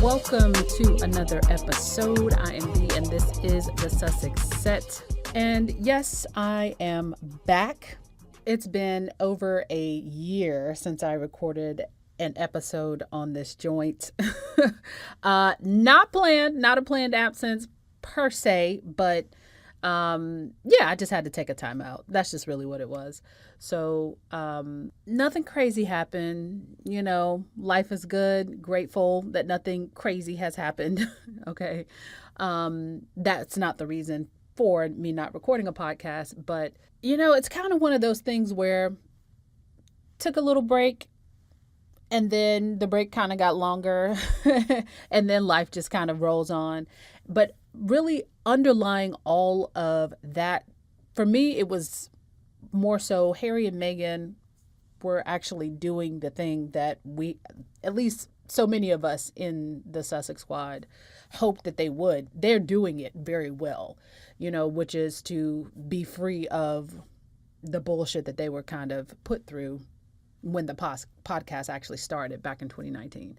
Welcome to another episode. I am Dee, and this is the Sussex Set. And yes, I am back. It's been over a year since I recorded an episode on this joint. Not a planned absence per se, but I just had to take a time out. That's just really what it was. So nothing crazy happened. Life is good. Grateful that nothing crazy has happened. Okay. That's not the reason for me not recording a podcast, but it's kind of one of those things where took a little break and then the break kind of got longer and then life just kind of rolls on. But really underlying all of that, for me, it was more so Harry and Meghan were actually doing the thing that we, at least so many of us in the Sussex squad, hoped that they would. They're doing it very well, which is to be free of the bullshit that they were kind of put through when the podcast actually started back in 2019.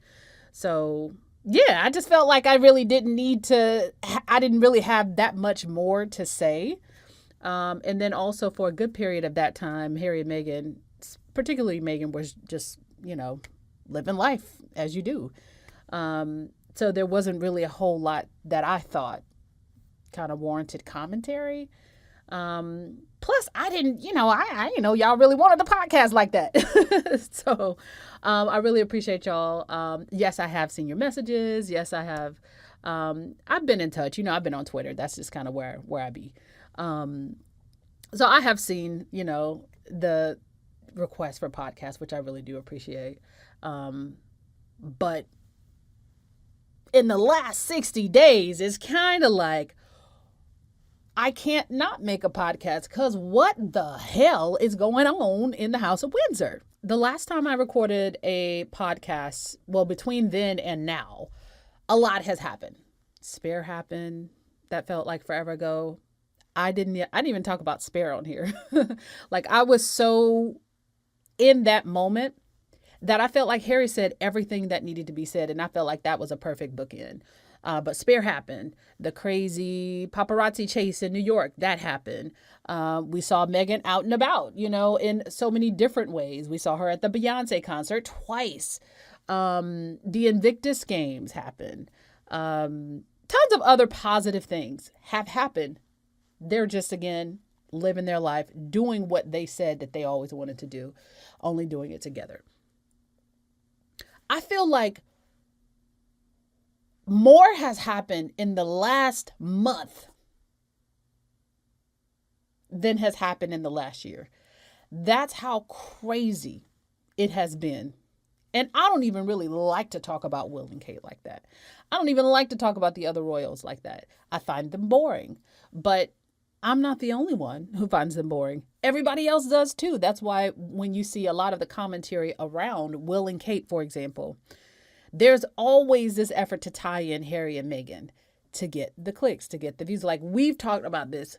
So yeah, I just felt like I really didn't I didn't really have that much more to say. And then also for a good period of that time, Harry and Meghan, particularly Meghan, was just, living life as you do. So there wasn't really a whole lot that I thought kind of warranted commentary. Plus I didn't, y'all really wanted the podcast like that. So, I really appreciate y'all. Yes, I have seen your messages. Yes, I have. I've been in touch, I've been on Twitter. That's just kind of where I be. So I have seen, the request for podcasts, which I really do appreciate. But in the last 60 days, it's kind of like, I can't not make a podcast because what the hell is going on in the House of Windsor? The last time I recorded a podcast, well, between then and now, a lot has happened. Spare happened. That felt like forever ago. I didn't even talk about Spare on here. Like I was so in that moment that I felt like Harry said everything that needed to be said. And I felt like that was a perfect bookend. But Spare happened. The crazy paparazzi chase in New York, that happened. We saw Meghan out and about, in so many different ways. We saw her at the Beyonce concert twice. The Invictus Games happened. Tons of other positive things have happened. They're just, again, living their life, doing what they said that they always wanted to do, only doing it together. I feel like more has happened in the last month than has happened in the last year. That's how crazy it has been. And I don't even really like to talk about Will and Kate like that. I don't even like to talk about the other royals like that. I find them boring. But I'm not the only one who finds them boring. Everybody else does too. That's why when you see a lot of the commentary around Will and Kate, for example, there's always this effort to tie in Harry and Meghan to get the clicks, to get the views. Like we've talked about this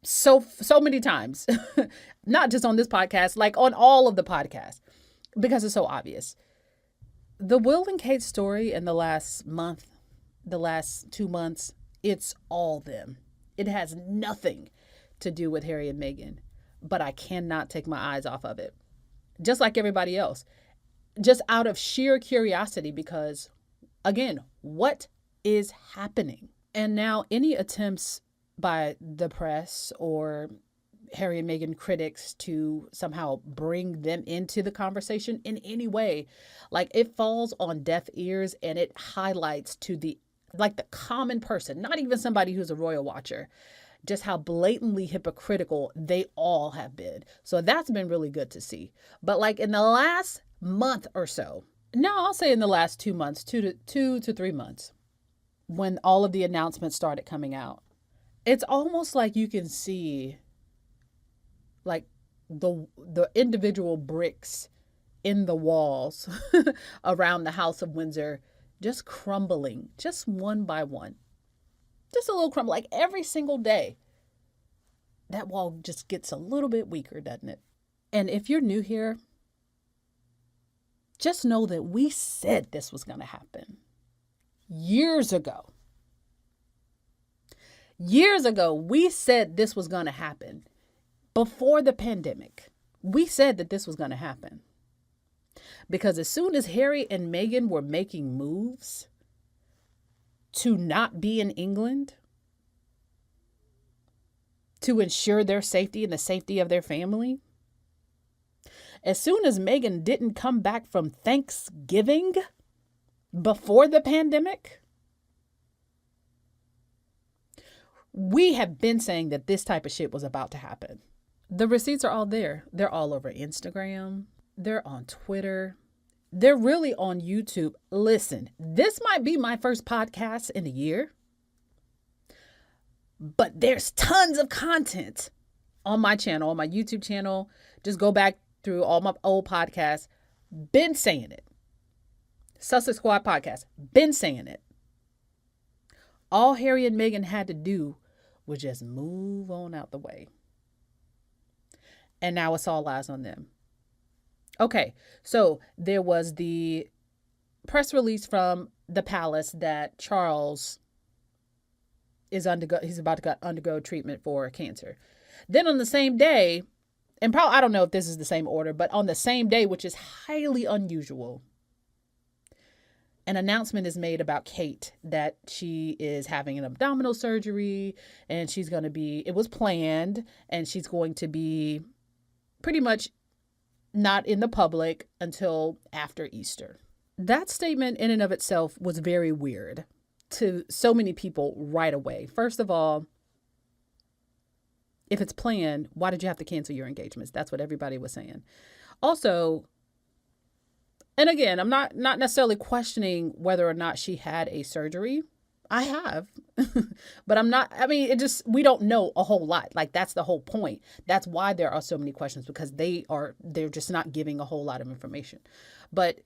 so many times, not just on this podcast, like on all of the podcasts, because it's so obvious. The Will and Kate story in the last month, the last 2 months, it's all them. It has nothing to do with Harry and Meghan, but I cannot take my eyes off of it. Just like everybody else. Just out of sheer curiosity, because again, what is happening? And now any attempts by the press or Harry and Meghan critics to somehow bring them into the conversation in any way, like it falls on deaf ears and it highlights to the common person, not even somebody who's a royal watcher, just how blatantly hypocritical they all have been. So that's been really good to see. But like in the last month or so, no, I'll say in the last 2 months, 2 to 3 months, when all of the announcements started coming out, it's almost like you can see like the individual bricks in the walls around the House of Windsor just crumbling, just one by one. Just a little crumble, like every single day. That wall just gets a little bit weaker, doesn't it? And if you're new here, just know that we said this was going to happen. years ago. Years ago, we said this was going to happen. Before the pandemic, we said that this was going to happen. Because as soon as Harry and Meghan were making moves to not be in England, to ensure their safety and the safety of their family, as soon as Meghan didn't come back from Thanksgiving before the pandemic, we have been saying that this type of shit was about to happen. The receipts are all there. They're all over Instagram. They're on Twitter. They're really on YouTube. Listen, this might be my first podcast in a year, but there's tons of content on my channel, on my YouTube channel. Just go back through all my old podcasts. Been saying it. Sussex Squad podcast. Been saying it. All Harry and Meghan had to do was just move on out the way. And now it's all eyes on them. Okay, so there was the press release from the palace that Charles is he's about to undergo treatment for cancer. Then on the same day, and probably I don't know if this is the same order, but on the same day, which is highly unusual, an announcement is made about Kate that she is having an abdominal surgery and she's going to be, it was planned, and she's going to be pretty much not in the public until after Easter. That statement in and of itself was very weird to so many people right away. First of all, if it's planned, why did you have to cancel your engagements? That's what everybody was saying. Also, and again, I'm not necessarily questioning whether or not she had a surgery. I have, but we don't know a whole lot. Like, that's the whole point. That's why there are so many questions, because they're just not giving a whole lot of information. But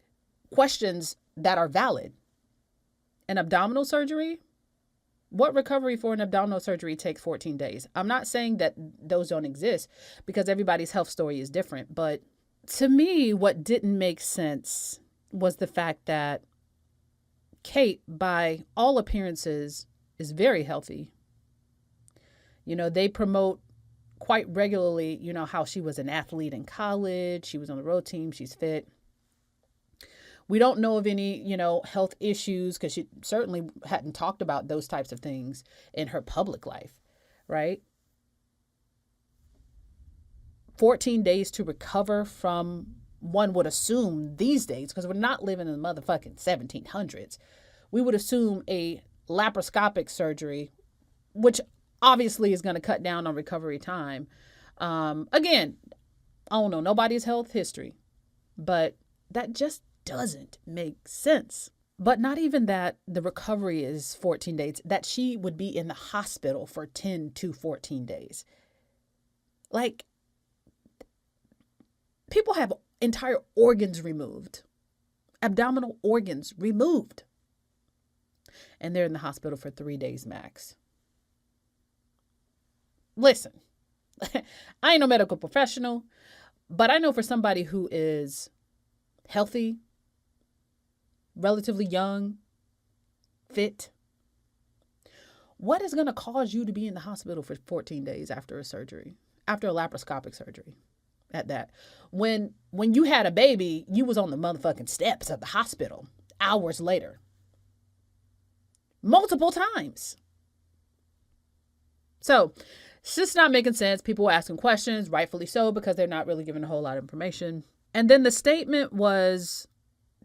questions that are valid. An abdominal surgery? What recovery for an abdominal surgery takes 14 days? I'm not saying that those don't exist, because everybody's health story is different. But to me, what didn't make sense was the fact that Kate, by all appearances, is very healthy. You know, they promote quite regularly, you know, how she was an athlete in college. She was on the road team. She's fit. We don't know of any, you know, health issues, because she certainly hadn't talked about those types of things in her public life, right? 14 days to recover from, one would assume these days, because we're not living in the motherfucking 1700s. We would assume a laparoscopic surgery, which obviously is going to cut down on recovery time. Again, I don't know nobody's health history, but that just doesn't make sense. But not even that the recovery is 14 days, that she would be in the hospital for 10 to 14 days. Like, people have entire organs removed, abdominal organs removed, and they're in the hospital for 3 days max. Listen, I ain't no medical professional, but I know for somebody who is healthy, relatively young, fit, what is going to cause you to be in the hospital for 14 days after a surgery, after a laparoscopic surgery at that? When you had a baby, you was on the motherfucking steps of the hospital hours later. Multiple times. So it's just not making sense. People were asking questions, rightfully so, because they're not really giving a whole lot of information. And then the statement was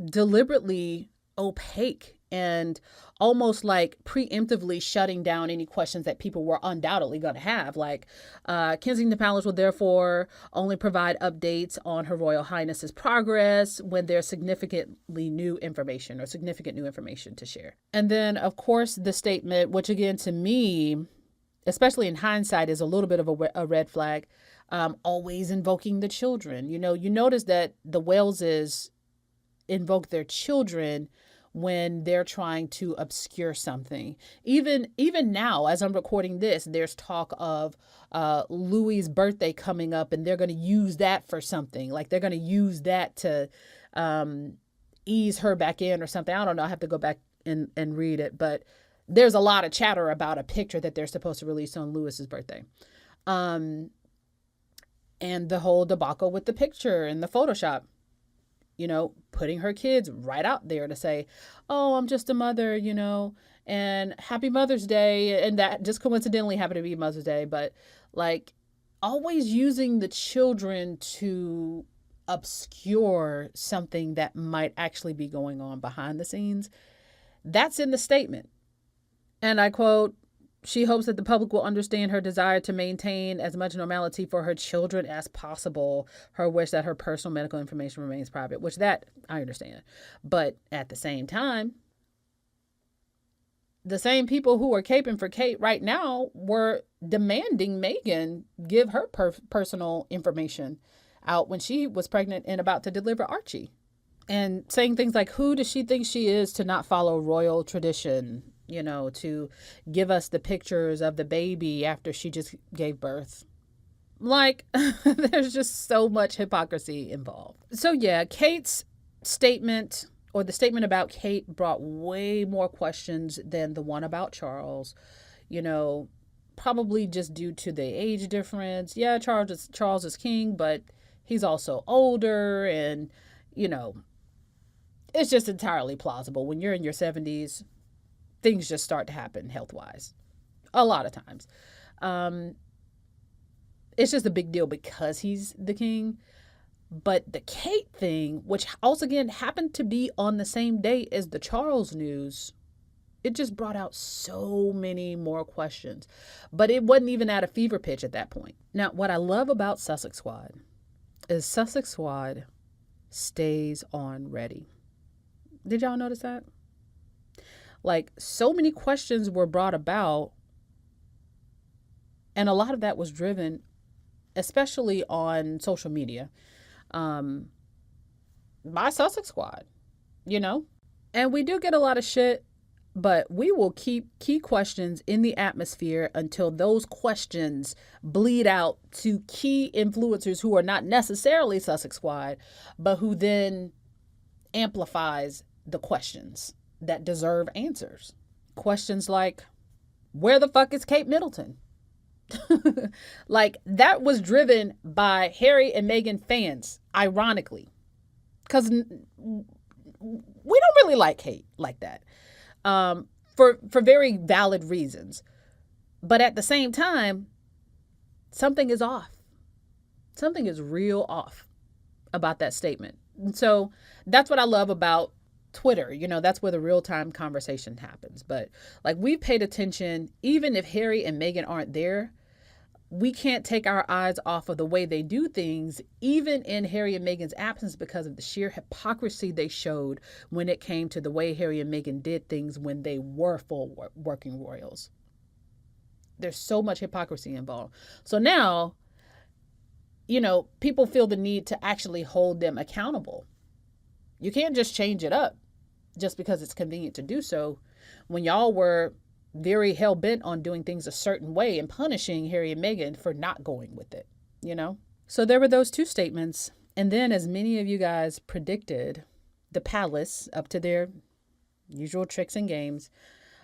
deliberately opaque and almost like preemptively shutting down any questions that people were undoubtedly going to have. Like, Kensington Palace will therefore only provide updates on Her Royal Highness's progress when there's significant new information to share. And then, of course, the statement, which again, to me, especially in hindsight, is a little bit of a red flag, always invoking the children. You know, you notice that the Waleses invoke their children when they're trying to obscure something. Even now, as I'm recording this, there's talk of Louis's birthday coming up, and they're going to use that for something. Like, they're going to use that to ease her back in or something. I don't know. I have to go back and read it, but there's a lot of chatter about a picture that they're supposed to release on Lewis's birthday. And the whole debacle with the picture and the Photoshop, putting her kids right out there to say, oh, I'm just a mother, and happy Mother's Day. And that just coincidentally happened to be Mother's Day. But like always using the children to obscure something that might actually be going on behind the scenes. That's in the statement. And I quote, she hopes that the public will understand her desire to maintain as much normality for her children as possible. Her wish that her personal medical information remains private, which that I understand. But at the same time, the same people who are caping for Kate right now were demanding Meghan give her personal information out when she was pregnant and about to deliver Archie. And saying things like, who does she think she is to not follow royal tradition? To give us the pictures of the baby after she just gave birth. Like, there's just so much hypocrisy involved. So yeah, Kate's statement, or the statement about Kate, brought way more questions than the one about Charles. Probably just due to the age difference. Yeah, Charles is king, but he's also older, and, it's just entirely plausible. When you're in your 70s, things just start to happen health-wise a lot of times. It's just a big deal because he's the king. But the Kate thing, which also again happened to be on the same day as the Charles news, it just brought out so many more questions. But it wasn't even at a fever pitch at that point. Now, what I love about Sussex Squad is Sussex Squad stays on ready. Did y'all notice that? Like, so many questions were brought about, and a lot of that was driven, especially on social media, by Sussex Squad, And we do get a lot of shit, but we will keep key questions in the atmosphere until those questions bleed out to key influencers who are not necessarily Sussex Squad, but who then amplifies the questions that deserve answers. Questions like, where the fuck is Kate Middleton? Like, that was driven by Harry and Meghan fans, ironically, because we don't really like Kate like that, for very valid reasons. But at the same time, something is off. Something is real off about that statement. And so that's what I love about Twitter. That's where the real-time conversation happens. But like, we've paid attention. Even if Harry and Meghan aren't there, we can't take our eyes off of the way they do things, even in Harry and Meghan's absence, because of the sheer hypocrisy they showed when it came to the way Harry and Meghan did things when they were full working royals. There's so much hypocrisy involved. So now, people feel the need to actually hold them accountable. You can't just change it up just because it's convenient to do so, when y'all were very hell-bent on doing things a certain way and punishing Harry and Meghan for not going with it, So there were those two statements. And then, as many of you guys predicted, the palace, up to their usual tricks and games,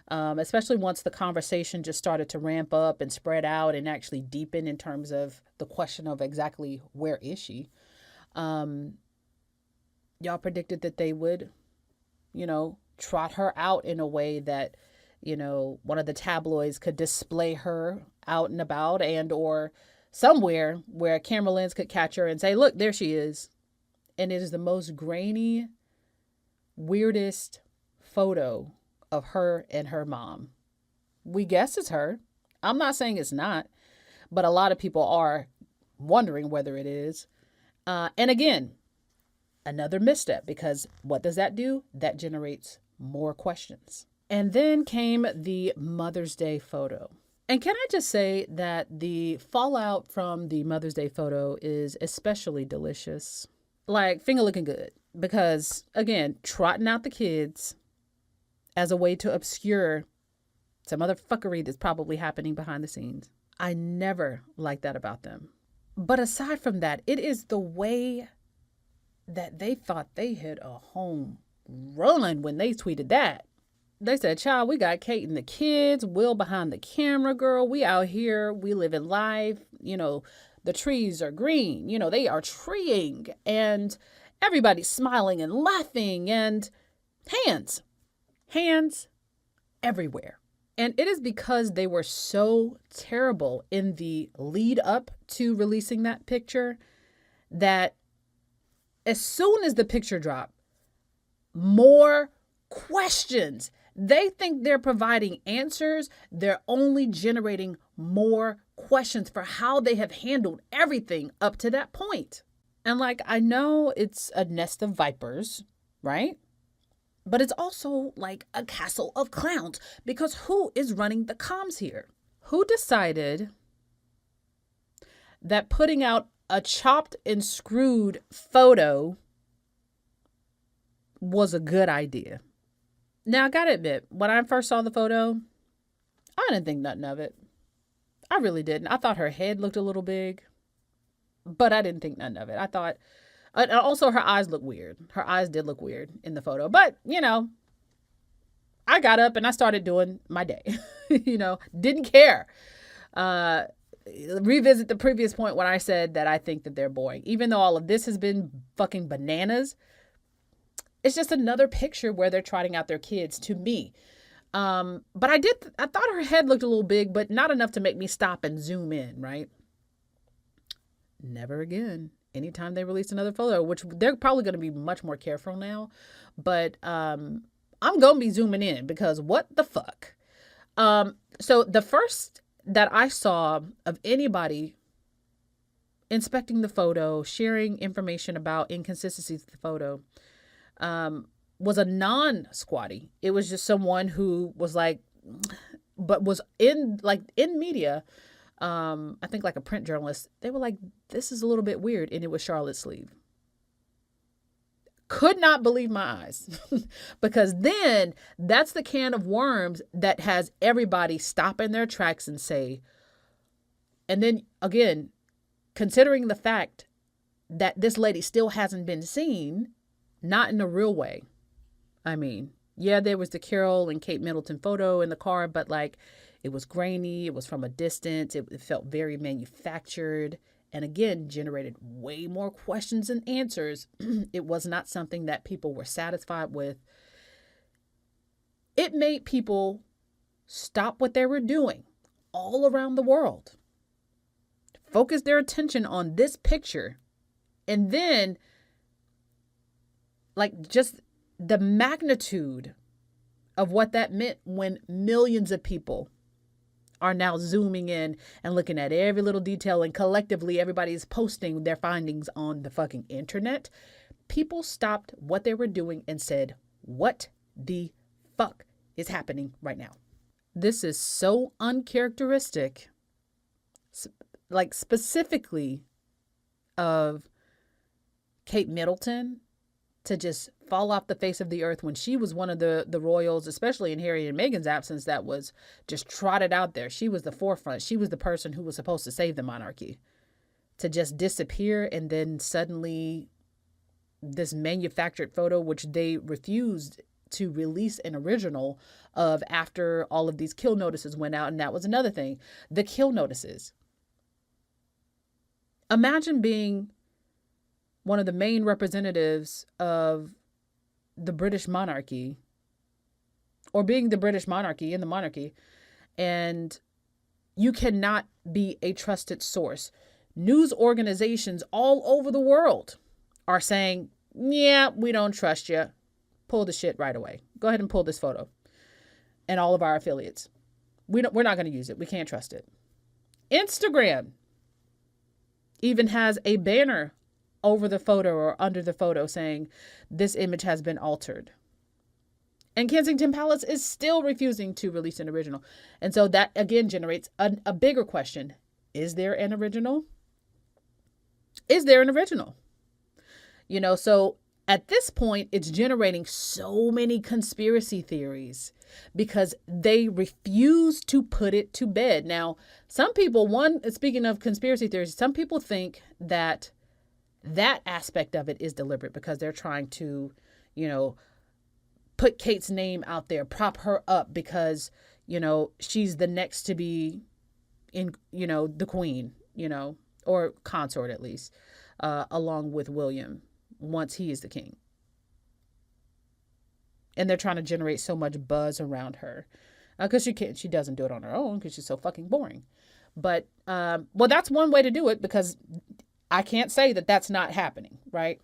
especially once the conversation just started to ramp up and spread out and actually deepen in terms of the question of exactly where is she, y'all predicted that they would, trot her out in a way that, one of the tabloids could display her out and about, and or somewhere where a camera lens could catch her and say, look, there she is. And it is the most grainy, weirdest photo of her and her mom. We guess it's her. I'm not saying it's not, but a lot of people are wondering whether it is. And again, another misstep, because what does that do? That generates more questions. And then came the Mother's Day photo. And can I just say that the fallout from the Mother's Day photo is especially delicious. Like, finger looking good. Because, again, trotting out the kids as a way to obscure some other fuckery that's probably happening behind the scenes. I never liked that about them. But aside from that, it is the way that they thought they had a home run when they tweeted that. They said, child, we got Kate and the kids, Will behind the camera, girl. We out here, we living life. The trees are green. They are treeing and everybody's smiling and laughing and hands everywhere. And it is because they were so terrible in the lead up to releasing that picture that as soon as the picture dropped, more questions. They think they're providing answers. They're only generating more questions for how they have handled everything up to that point. And I know it's a nest of vipers, right? But it's also like a castle of clowns, because who is running the comms here? Who decided that putting out a chopped and screwed photo was a good idea? Now, I gotta admit, when I first saw the photo, I didn't think nothing of it. I really didn't. I thought her head looked a little big, but I didn't think nothing of it. I thought, also her eyes look weird. Her eyes did look weird in the photo, but I got up and I started doing my day. Didn't care. Revisit the previous point when I said that I think that they're boring. Even though all of this has been fucking bananas, it's just another picture where they're trotting out their kids to me. But I thought her head looked a little big, but not enough to make me stop and zoom in, right? Never again. Anytime they release another photo, which they're probably going to be much more careful now, but I'm going to be zooming in because what the fuck? So the first that I saw of anybody inspecting the photo, sharing information about inconsistencies of the photo, was a non-squatty. It was just someone who was but was in media. I think a print journalist. They were like, this is a little bit weird. And it was Charlotte's sleeve. Could not believe my eyes because then that's the can of worms that has everybody stop in their tracks and say, and then again, considering the fact that this lady still hasn't been seen, not in a real way. I mean, yeah, there was the Carol and Kate Middleton photo in the car, but it was grainy. It was from a distance. It felt very manufactured. And again, generated way more questions than answers. It was not something that people were satisfied with. It made people stop what they were doing all around the world, focus their attention on this picture, and then just the magnitude of what that meant when millions of people are now zooming in and looking at every little detail, and collectively everybody's posting their findings on the fucking internet. People stopped what they were doing and said, what the fuck is happening right now? This is so uncharacteristic, specifically of Kate Middleton, to just fall off the face of the earth when she was one of the royals, especially in Harry and Meghan's absence, that was just trotted out there. She was the forefront. She was the person who was supposed to save the monarchy. To just disappear, and then suddenly this manufactured photo, which they refused to release an original of after all of these kill notices went out. And that was another thing. The kill notices. Imagine being one of the main representatives of the British monarchy, or being the British monarchy in the monarchy, and you cannot be a trusted source. News organizations all over the world are saying, yeah, we don't trust you. Pull the shit right away. Go ahead and pull this photo. And all of our affiliates. We're not going to use it. We can't trust it. Instagram even has a banner over the photo or under the photo saying this image has been altered. And Kensington Palace is still refusing to release an original. And so that again generates a bigger question. Is there an original? Is there an original? So at this point, it's generating so many conspiracy theories because they refuse to put it to bed. Now, some people, speaking of conspiracy theories, some people think that aspect of it is deliberate because they're trying to, put Kate's name out there, prop her up because, she's the next to be the queen, or consort at least, along with William once he is the king. And they're trying to generate so much buzz around her because she doesn't do it on her own because she's so fucking boring. But, that's one way to do it because I can't say that that's not happening, right?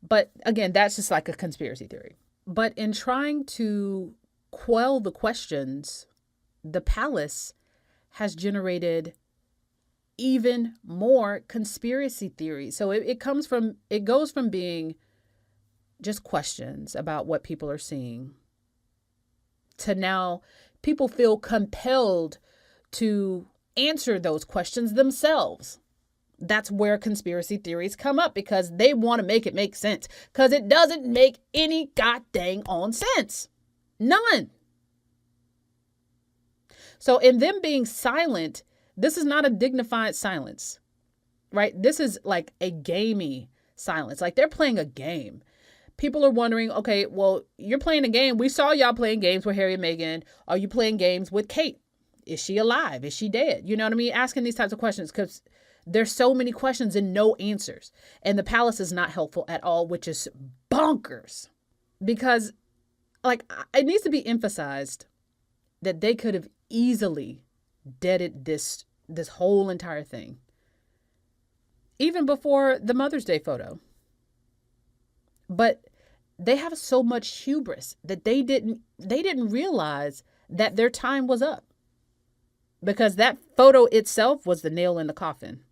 But again, that's just like a conspiracy theory. But in trying to quell the questions, the palace has generated even more conspiracy theories. So it goes from being just questions about what people are seeing to now people feel compelled to answer those questions themselves. That's where conspiracy theories come up because they want to make it make sense because it doesn't make any goddamn on sense. None. So in them being silent, this is not a dignified silence, right? This is like a gamey silence. Like they're playing a game. People are wondering, okay, well, you're playing a game. We saw y'all playing games with Harry and Meghan. Are you playing games with Kate? Is she alive? Is she dead? You know what I mean? Asking these types of questions because there's so many questions and no answers. And the palace is not helpful at all, which is bonkers. Because, it needs to be emphasized that they could have easily deaded this whole entire thing. Even before the Mother's Day photo. But they have so much hubris that they didn't realize that their time was up. Because that photo itself was the nail in the coffin.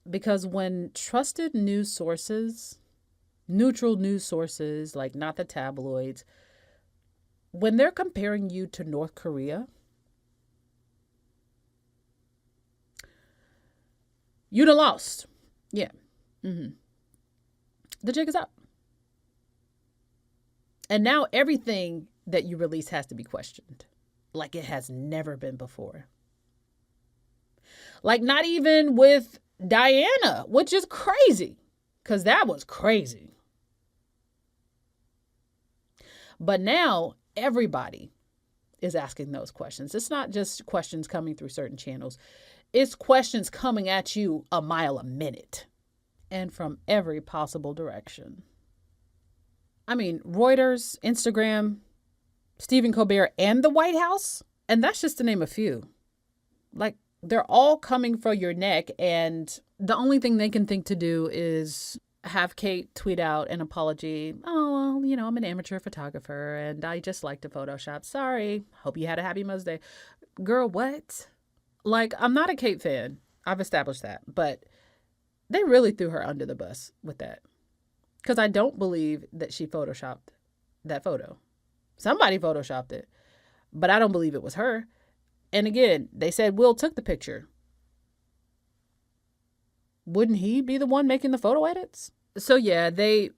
Because when trusted news sources, neutral news sources, like not the tabloids, when they're comparing you to North Korea, you'd have lost. Yeah. Mm-hmm. The jig is up. And now everything that you release has to be questioned. Like it has never been before. Like not even with Diana, which is crazy. Because that was crazy. But now everybody is asking those questions. It's not just questions coming through certain channels. It's questions coming at you a mile a minute. And from every possible direction. I mean, Reuters, Instagram, Stephen Colbert, and the White House. And that's just to name a few. Like, they're all coming for your neck. And the only thing they can think to do is have Kate tweet out an apology. Oh, well, I'm an amateur photographer and I just like to Photoshop. Sorry. Hope you had a happy Mother's Day. Girl, what? Like, I'm not a Kate fan. I've established that. But they really threw her under the bus with that. Because I don't believe that she Photoshopped that photo. Somebody Photoshopped it. But I don't believe it was her. And again, they said Will took the picture. Wouldn't he be the one making the photo edits? So yeah, they,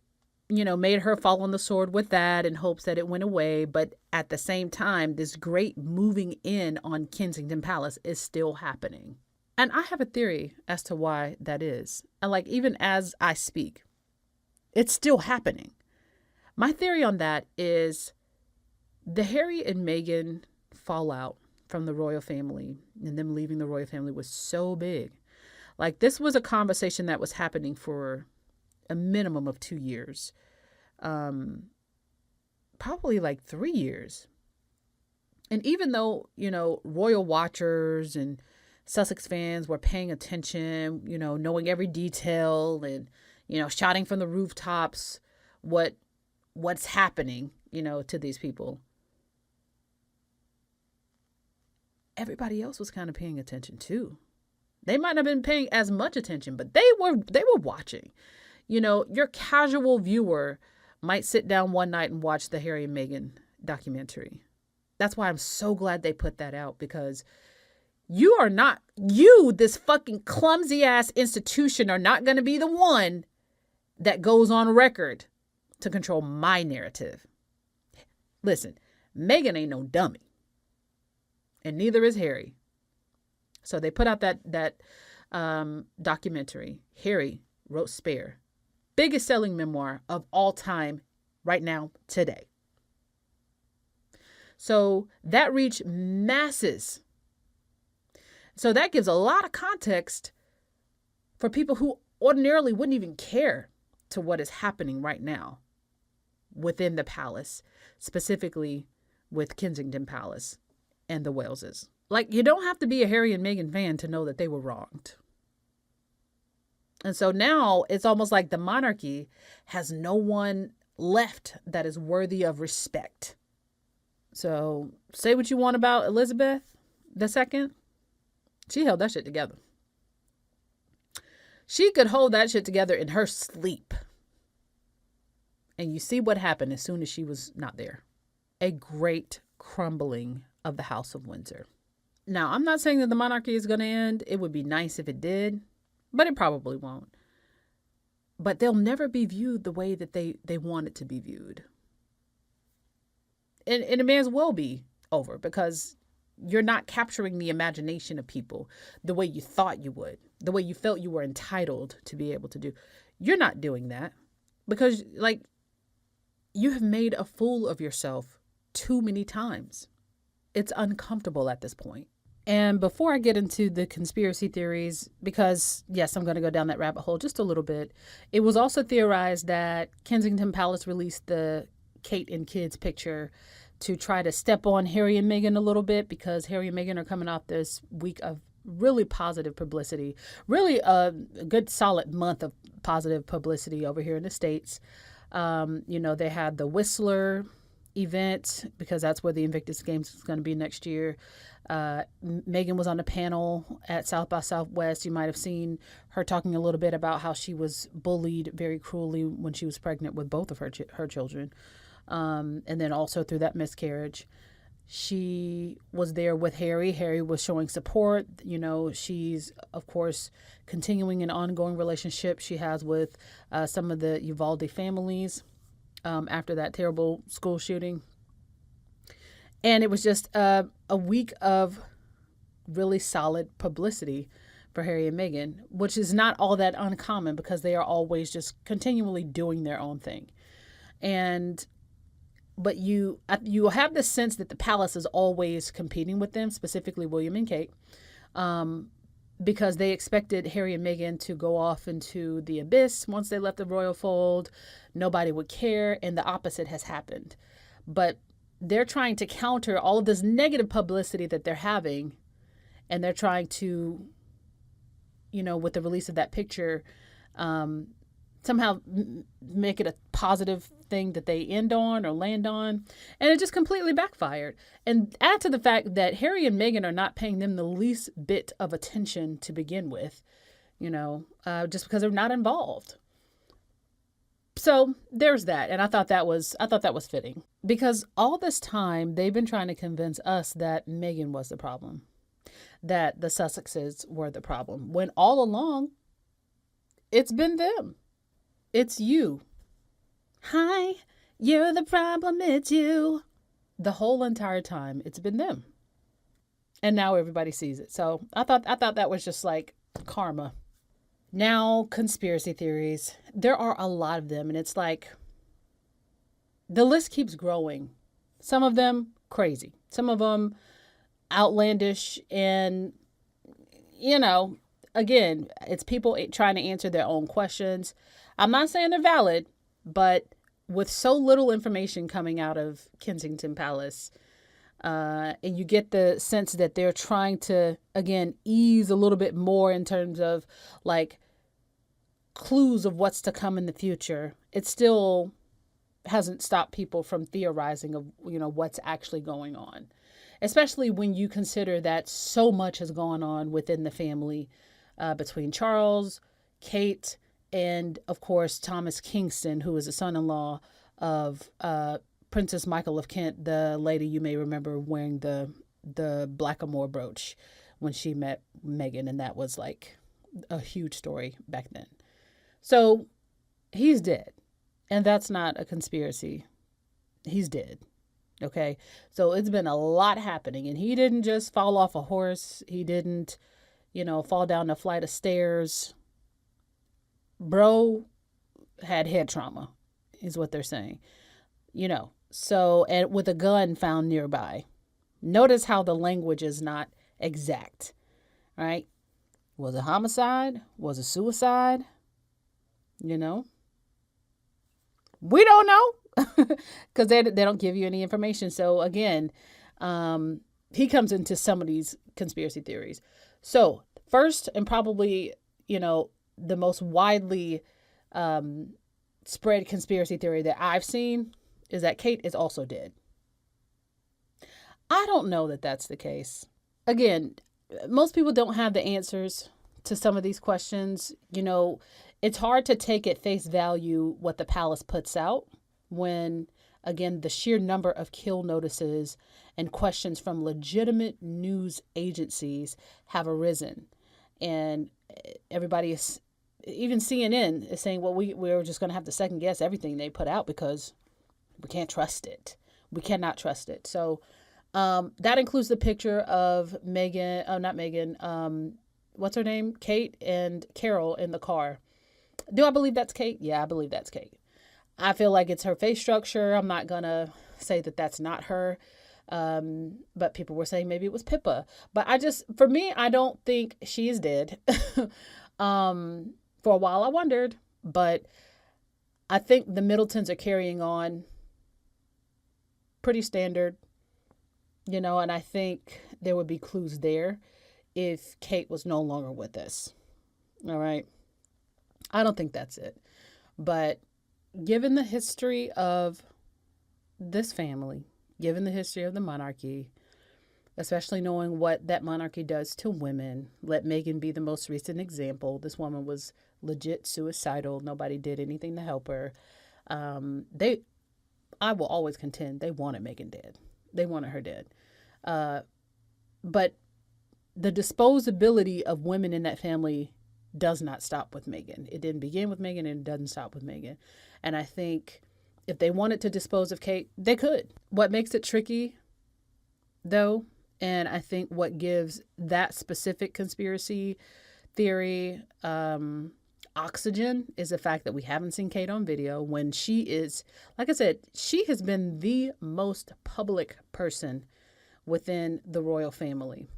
made her fall on the sword with that in hopes that it went away. But at the same time, this great moving in on Kensington Palace is still happening. And I have a theory as to why that is. And even as I speak, it's still happening. My theory on that is the Harry and Meghan fallout from the royal family and them leaving the royal family was so big. This was a conversation that was happening for a minimum of 2 years. Probably 3 years. And even though, royal watchers and Sussex fans were paying attention, knowing every detail and, shouting from the rooftops what's happening, to these people. Everybody else was kind of paying attention too. They might not have been paying as much attention, but they were watching. Your casual viewer might sit down one night and watch the Harry and Meghan documentary. That's why I'm so glad they put that out, because this fucking clumsy ass institution, are not going to be the one that goes on record to control my narrative. Listen, Meghan ain't no dummy. And neither is Harry. So they put out that documentary. Harry wrote Spare. Biggest selling memoir of all time right now, today. So that reached masses. So that gives a lot of context for people who ordinarily wouldn't even care to what is happening right now within the palace, specifically with Kensington Palace and the Waleses. Like, you don't have to be a Harry and Meghan fan to know that they were wronged. And so now it's almost like the monarchy has no one left that is worthy of respect. So say what you want about Elizabeth II. She held that shit together. She could hold that shit together in her sleep. And you see what happened as soon as she was not there. A great crumbling of the House of Windsor. Now, I'm not saying that the monarchy is going to end. It would be nice if it did, but it probably won't. But they'll never be viewed the way that they want it to be viewed. And it may as well be over, because you're not capturing the imagination of people the way you thought you would, the way you felt you were entitled to be able to do. You're not doing that because, like, you have made a fool of yourself too many times. It's uncomfortable at this point. And before I get into the conspiracy theories, because, yes, I'm going to go down that rabbit hole just a little bit, it was also theorized that Kensington Palace released the Kate and kids picture to try to step on Harry and Meghan a little bit, because Harry and Meghan are coming off this week of really positive publicity, really a good solid month of positive publicity over here in the States. They had the Whistler event, because that's where the Invictus Games is going to be next year. Meghan was on a panel at South by Southwest. You might have seen her talking a little bit about how she was bullied very cruelly when she was pregnant with both of her children. And then also through that miscarriage. She was there with Harry. Harry was showing support. She's, of course, continuing an ongoing relationship she has with some of the Uvalde families after that terrible school shooting. And it was just a week of really solid publicity for Harry and Meghan, which is not all that uncommon, because they are always just continually doing their own thing. But you have the sense that the palace is always competing with them, specifically William and Kate, because they expected Harry and Meghan to go off into the abyss once they left the royal fold. Nobody would care, and the opposite has happened. But they're trying to counter all of this negative publicity that they're having, and they're trying to, with the release of that picture, somehow make it a positive thing that they end on or land on. And it just completely backfired. And add to the fact that Harry and Meghan are not paying them the least bit of attention to begin with, just because they're not involved. So there's that. And I thought that was fitting, because all this time they've been trying to convince us that Meghan was the problem, that the Sussexes were the problem, when all along it's been them. It's you. Hi, you're the problem, it's you. The whole entire time it's been them. And now everybody sees it. So I thought that was just like karma. Now, conspiracy theories. There are a lot of them, and it's like the list keeps growing. Some of them crazy. Some of them outlandish, and again, it's people trying to answer their own questions. I'm not saying they're valid, but with so little information coming out of Kensington Palace, and you get the sense that they're trying to, again, ease a little bit more in terms of like clues of what's to come in the future. It still hasn't stopped people from theorizing of, what's actually going on, especially when you consider that so much has gone on within the family, between Charles, Kate, and of course Thomas Kingston, who is the son-in-law of Princess Michael of Kent, the lady you may remember wearing the blackamoor brooch when she met Meghan, and that was like a huge story back then. So he's dead, and that's not a conspiracy. He's dead. Okay, so it's been a lot happening, and he didn't just fall off a horse. He didn't, fall down a flight of stairs. Bro had head trauma, is what they're saying. So, and with a gun found nearby. Notice how the language is not exact, right? Was it homicide? Was it suicide? You know, we don't know because they don't give you any information. So again, he comes into some of these conspiracy theories. So first, and probably, the most widely spread conspiracy theory that I've seen is that Kate is also dead. I don't know that that's the case. Again, most people don't have the answers to some of these questions. It's hard to take at face value what the palace puts out when, again, the sheer number of kill notices and questions from legitimate news agencies have arisen. And everybody is, even CNN is saying, well, we're just going to have to second guess everything they put out because we can't trust it. We cannot trust it. So that includes the picture of Meghan, not Meghan, what's her name? Kate and Carol in the car. Do I believe that's Kate? Yeah, I believe that's Kate. I feel like it's her face structure. I'm not going to say that that's not her. But people were saying maybe it was Pippa. But for me, I don't think she is dead. For a while, I wondered. But I think the Middletons are carrying on pretty standard, and I think there would be clues there if Kate was no longer with us. All right. I don't think that's it. But given the history of this family, given the history of the monarchy, especially knowing what that monarchy does to women, let Meghan be the most recent example. This woman was legit suicidal. Nobody did anything to help her. I will always contend they wanted Meghan dead. They wanted her dead. But the disposability of women in that family does not stop with Meghan. It didn't begin with Meghan and it doesn't stop with Meghan. And I think if they wanted to dispose of Kate, they could. What makes it tricky, though, and I think what gives that specific conspiracy theory oxygen is the fact that we haven't seen Kate on video when she is, like I said, she has been the most public person within the royal family.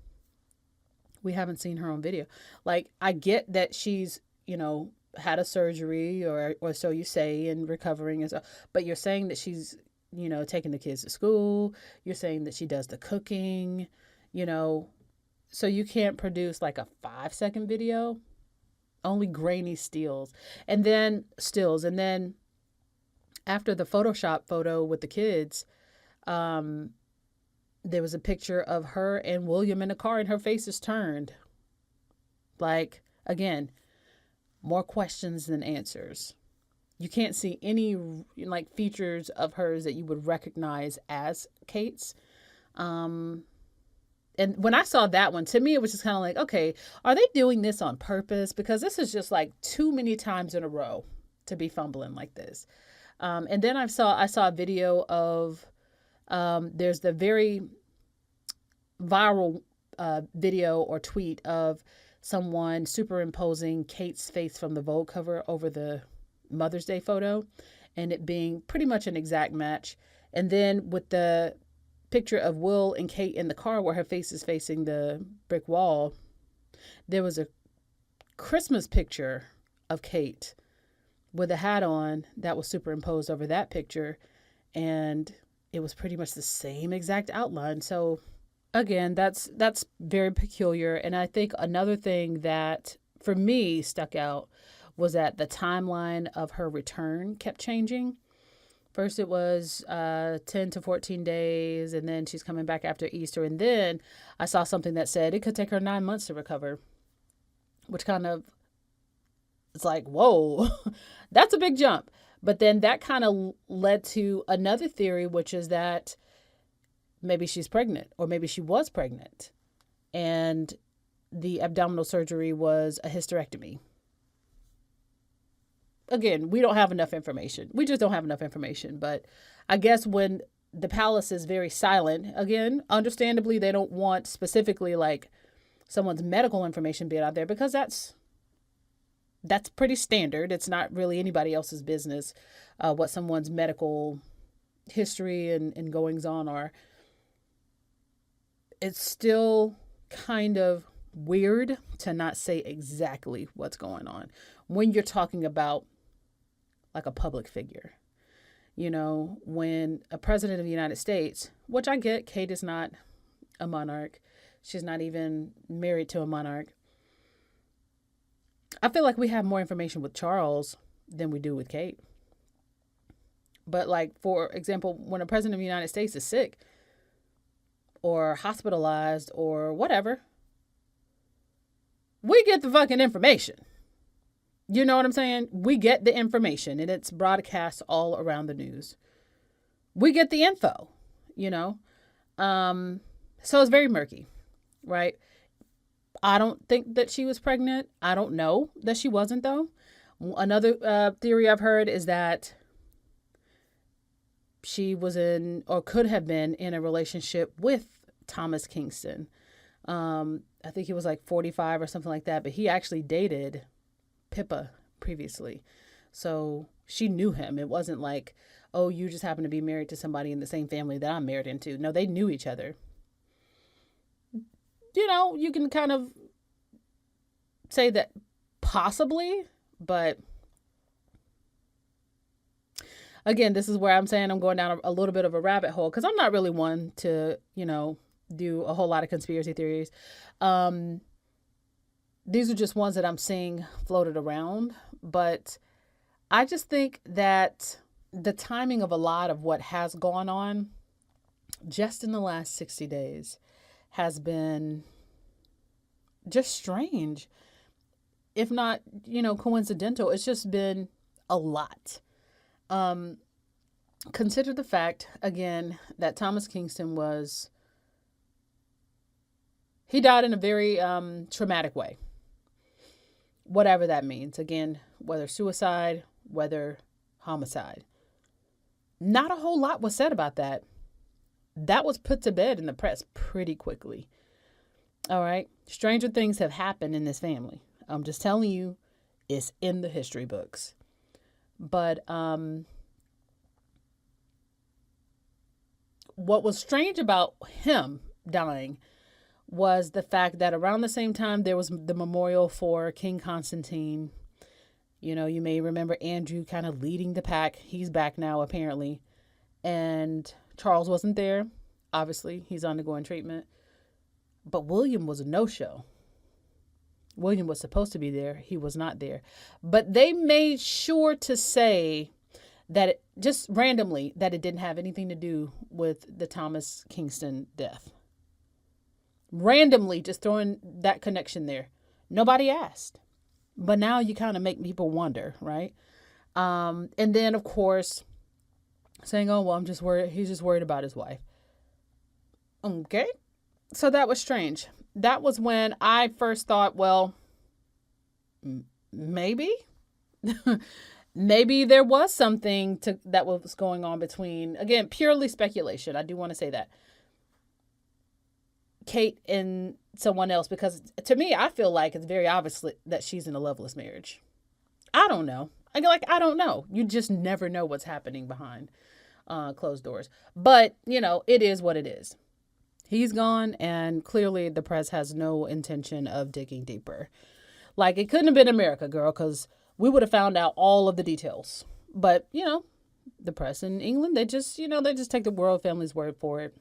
We haven't seen her on video. Like, I get that she's, had a surgery or so you say and recovering and so, but you're saying that she's, taking the kids to school. You're saying that she does the cooking, so you can't produce like a 5-second video, only grainy stills. And then after the Photoshop photo with the kids, there was a picture of her and William in the car and her face is turned. Like, again, more questions than answers. You can't see any features of hers that you would recognize as Kate's. And when I saw that one, to me, it was just kind of like, okay, are they doing this on purpose? Because this is just like too many times in a row to be fumbling like this. And then I saw a video of, there's the very viral video or tweet of someone superimposing Kate's face from the Vogue cover over the Mother's Day photo and it being pretty much an exact match. And then with the picture of Will and Kate in the car where her face is facing the brick wall, there was a Christmas picture of Kate with a hat on that was superimposed over that picture. And it was pretty much the same exact outline. So again, that's very peculiar. And I think another thing that for me stuck out was that the timeline of her return kept changing. First it was 10 to 14 days, and then she's coming back after Easter. And then I saw something that said it could take her 9 months to recover, which kind of, it's like, whoa, that's a big jump. But then that kind of led to another theory, which is that maybe she's pregnant, or maybe she was pregnant, and the abdominal surgery was a hysterectomy. Again, we don't have enough information. We just don't have enough information. But I guess when the palace is very silent, again, understandably, they don't want specifically like someone's medical information being out there because that's pretty standard. It's not really anybody else's business what someone's medical history and goings on are, it's still kind of weird to not say exactly what's going on when you're talking about like a public figure. When a president of the United States, which I get, Kate is not a monarch. She's not even married to a monarch. I feel like we have more information with Charles than we do with Kate. But like, for example, when a president of the United States is sick or hospitalized or whatever, we get the fucking information. You know what I'm saying? We get the information and it's broadcast all around the news. We get the info, So it's very murky, right? I don't think that she was pregnant. I don't know that she wasn't, though. Another theory I've heard is that she was in, or could have been in, a relationship with Thomas Kingston. I think he was like 45 or something like that, but he actually dated Pippa previously. So she knew him. It wasn't like, oh, you just happen to be married to somebody in the same family that I'm married into. No, they knew each other. You can kind of say that possibly, but again, this is where I'm saying I'm going down a little bit of a rabbit hole because I'm not really one to, do a whole lot of conspiracy theories. These are just ones that I'm seeing floated around, but I just think that the timing of a lot of what has gone on just in the last 60 days has been just strange, if not, coincidental. It's just been a lot. Consider the fact, again, that Thomas Kingston he died in a very traumatic way. Whatever that means. Again, whether suicide, whether homicide. Not a whole lot was said about that. That was put to bed in the press pretty quickly. All right. Stranger things have happened in this family. I'm just telling you, it's in the history books. But what was strange about him dying was the fact that around the same time there was the memorial for King Constantine. You may remember Andrew kind of leading the pack. He's back now, apparently. And Charles wasn't there. Obviously, he's undergoing treatment. But William was a no-show. William was supposed to be there. He was not there. But they made sure to say that just randomly, that it didn't have anything to do with the Thomas Kingston death. Randomly, just throwing that connection there. Nobody asked. But now you kind of make people wonder, right? And then, of course, saying, oh, well, I'm just worried. He's just worried about his wife. Okay. So that was strange. That was when I first thought, well, maybe. Maybe there was something that was going on between, again, purely speculation. I do want to say that. Kate and someone else, because to me, I feel like it's very obvious that she's in a loveless marriage. I don't know. I don't know. You just never know what's happening behind closed doors. But, it is what it is. He's gone, and clearly the press has no intention of digging deeper. Like, it couldn't have been America, girl, because we would have found out all of the details. But, the press in England, they just take the royal family's word for it.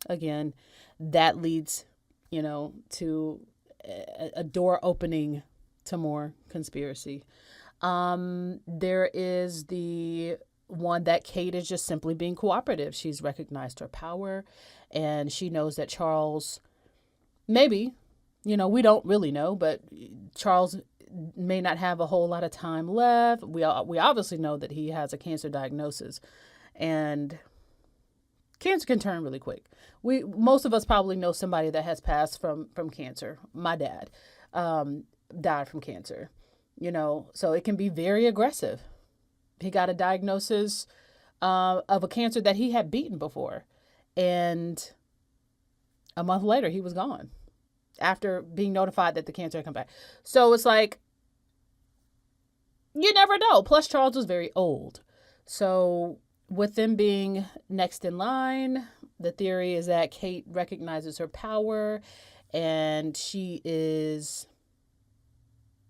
Again, that leads, to a door opening to more conspiracy. There is the one that Kate is just simply being cooperative. She's recognized her power, and she knows that Charles, maybe, we don't really know, but Charles may not have a whole lot of time left. We obviously know that he has a cancer diagnosis, and cancer can turn really quick. Most of us probably know somebody that has passed from cancer. My dad died from cancer, so it can be very aggressive. He got a diagnosis of a cancer that he had beaten before. And a month later, he was gone after being notified that the cancer had come back. So it's like, you never know. Plus, Charles was very old. So with them being next in line, the theory is that Kate recognizes her power and she is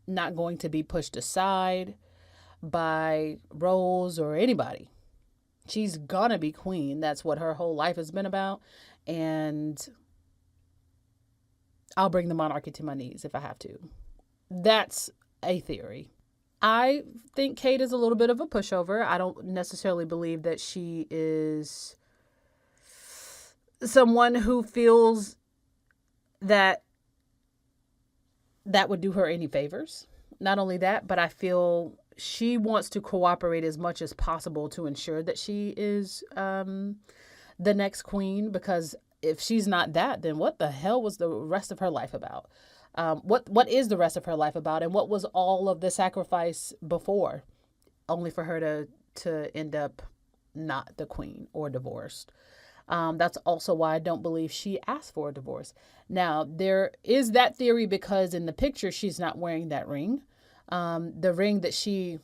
not going to be pushed aside by Rose or anybody. She's gonna be queen. That's what her whole life has been about. And I'll bring the monarchy to my knees if I have to. That's a theory. I think Kate is a little bit of a pushover. I don't necessarily believe that she is someone who feels that would do her any favors. Not only that, but I feel she wants to cooperate as much as possible to ensure that she is the next queen, because if she's not that, then what the hell was the rest of her life about? What is the rest of her life about? And what was all of the sacrifice before, only for her to end up not the queen or divorced? That's also why I don't believe she asked for a divorce. Now, there is that theory because in the picture, she's not wearing that ring. The ring that she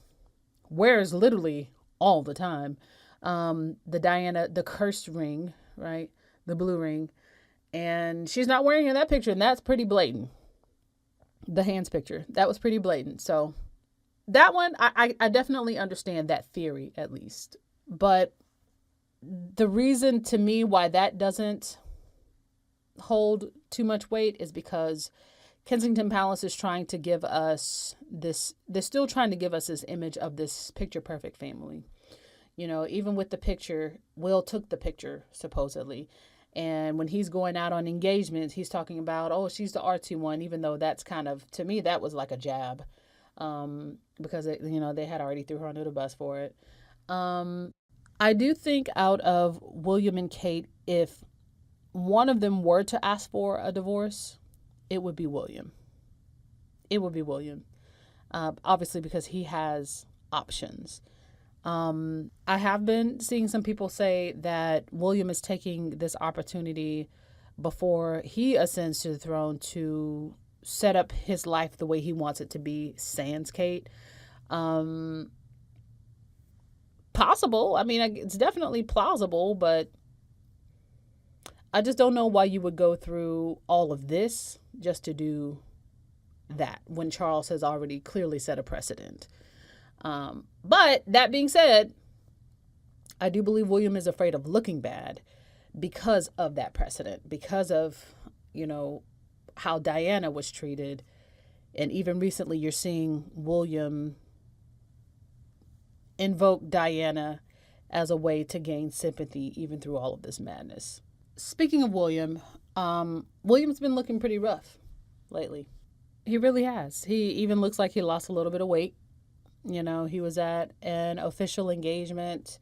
wears literally all the time. The Diana, the cursed ring, right? The blue ring. And she's not wearing it in that picture, and that's pretty blatant. The hands picture, that was pretty blatant. So that one, I definitely understand that theory at least. But the reason to me why that doesn't hold too much weight is because Kensington Palace is trying to give us this, they're still trying to give us this image of this picture perfect family. You know, even with the picture, Will took the picture supposedly. And when he's going out on engagements, he's talking about, oh, she's the artsy one, even though that's kind of, to me, that was like a jab, because, they had already threw her under the bus for it. I do think out of William and Kate, if one of them were to ask for a divorce, it would be William. It would be William, obviously, because he has options. I have been seeing some people say that William is taking this opportunity before he ascends to the throne to set up his life the way he wants it to be, sans Kate. Possible. I mean, it's definitely plausible, but I just don't know why you would go through all of this just to do that when Charles has already clearly set a precedent. But that being said, I do believe William is afraid of looking bad because of that precedent, because of, how Diana was treated. And even recently you're seeing William invoke Diana as a way to gain sympathy, even through all of this madness. Speaking of William, William's been looking pretty rough lately. He really has. He even looks like he lost a little bit of weight. He was at an official engagement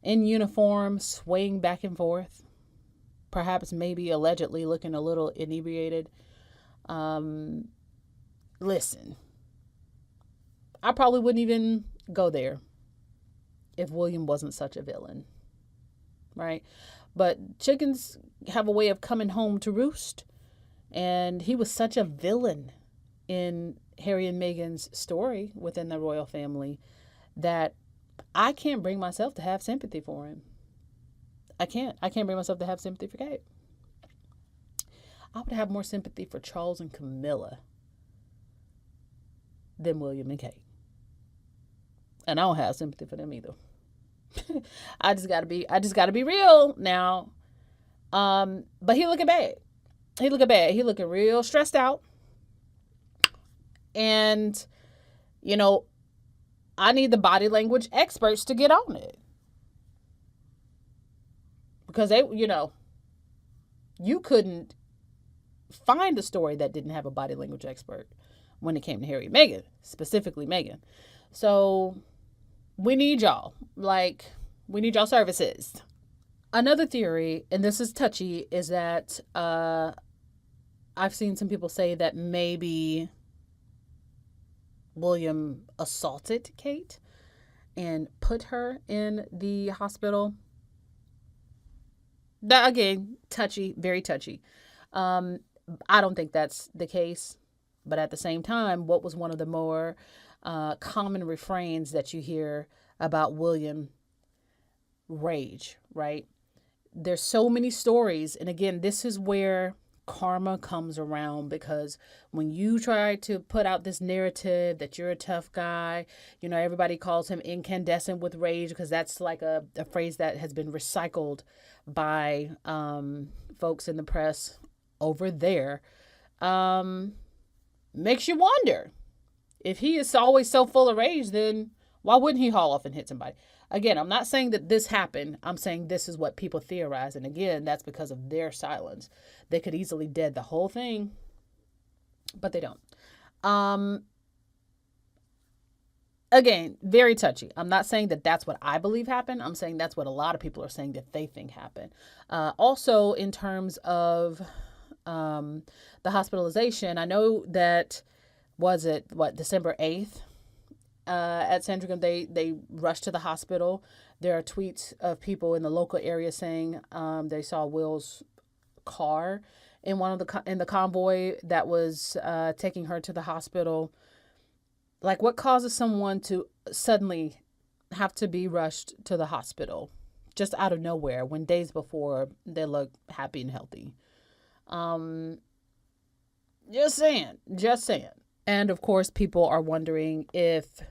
in uniform, swaying back and forth, perhaps maybe allegedly looking a little inebriated. Listen, I probably wouldn't even go there if William wasn't such a villain, right? But chickens have a way of coming home to roost, and he was such a villain in Harry and Meghan's story within the royal family that I can't bring myself to have sympathy for him. I can't bring myself to have sympathy for Kate. I would have more sympathy for Charles and Camilla than William and Kate. And I don't have sympathy for them either. I just gotta be real now. But he looking bad. He looking real stressed out. And, I need the body language experts to get on it. Because they, you couldn't find a story that didn't have a body language expert when it came to Harry and Meghan, specifically Meghan. So we need y'all. We need y'all services. Another theory, and this is touchy, is that I've seen some people say that maybe William assaulted Kate and put her in the hospital. That, again, touchy, very touchy. I don't think that's the case. But at the same time, what was one of the more common refrains that you hear about William rage, right? There's so many stories. And again, this is where karma comes around, because when you try to put out this narrative that you're a tough guy, everybody calls him incandescent with rage, because that's like a phrase that has been recycled by folks in the press over there. Makes you wonder, if he is always so full of rage, then why wouldn't he haul off and hit somebody? Again, I'm not saying that this happened. I'm saying this is what people theorize. And again, that's because of their silence. They could easily dead the whole thing, but they don't. Again, very touchy. I'm not saying that that's what I believe happened. I'm saying that's what a lot of people are saying that they think happened. Also, in terms of the hospitalization, I know that, December 8th? At Sandringham, they rushed to the hospital. There are tweets of people in the local area saying they saw Will's car in the convoy that was taking her to the hospital. Like, what causes someone to suddenly have to be rushed to the hospital just out of nowhere when days before they look happy and healthy? Just saying. And of course, people are wondering if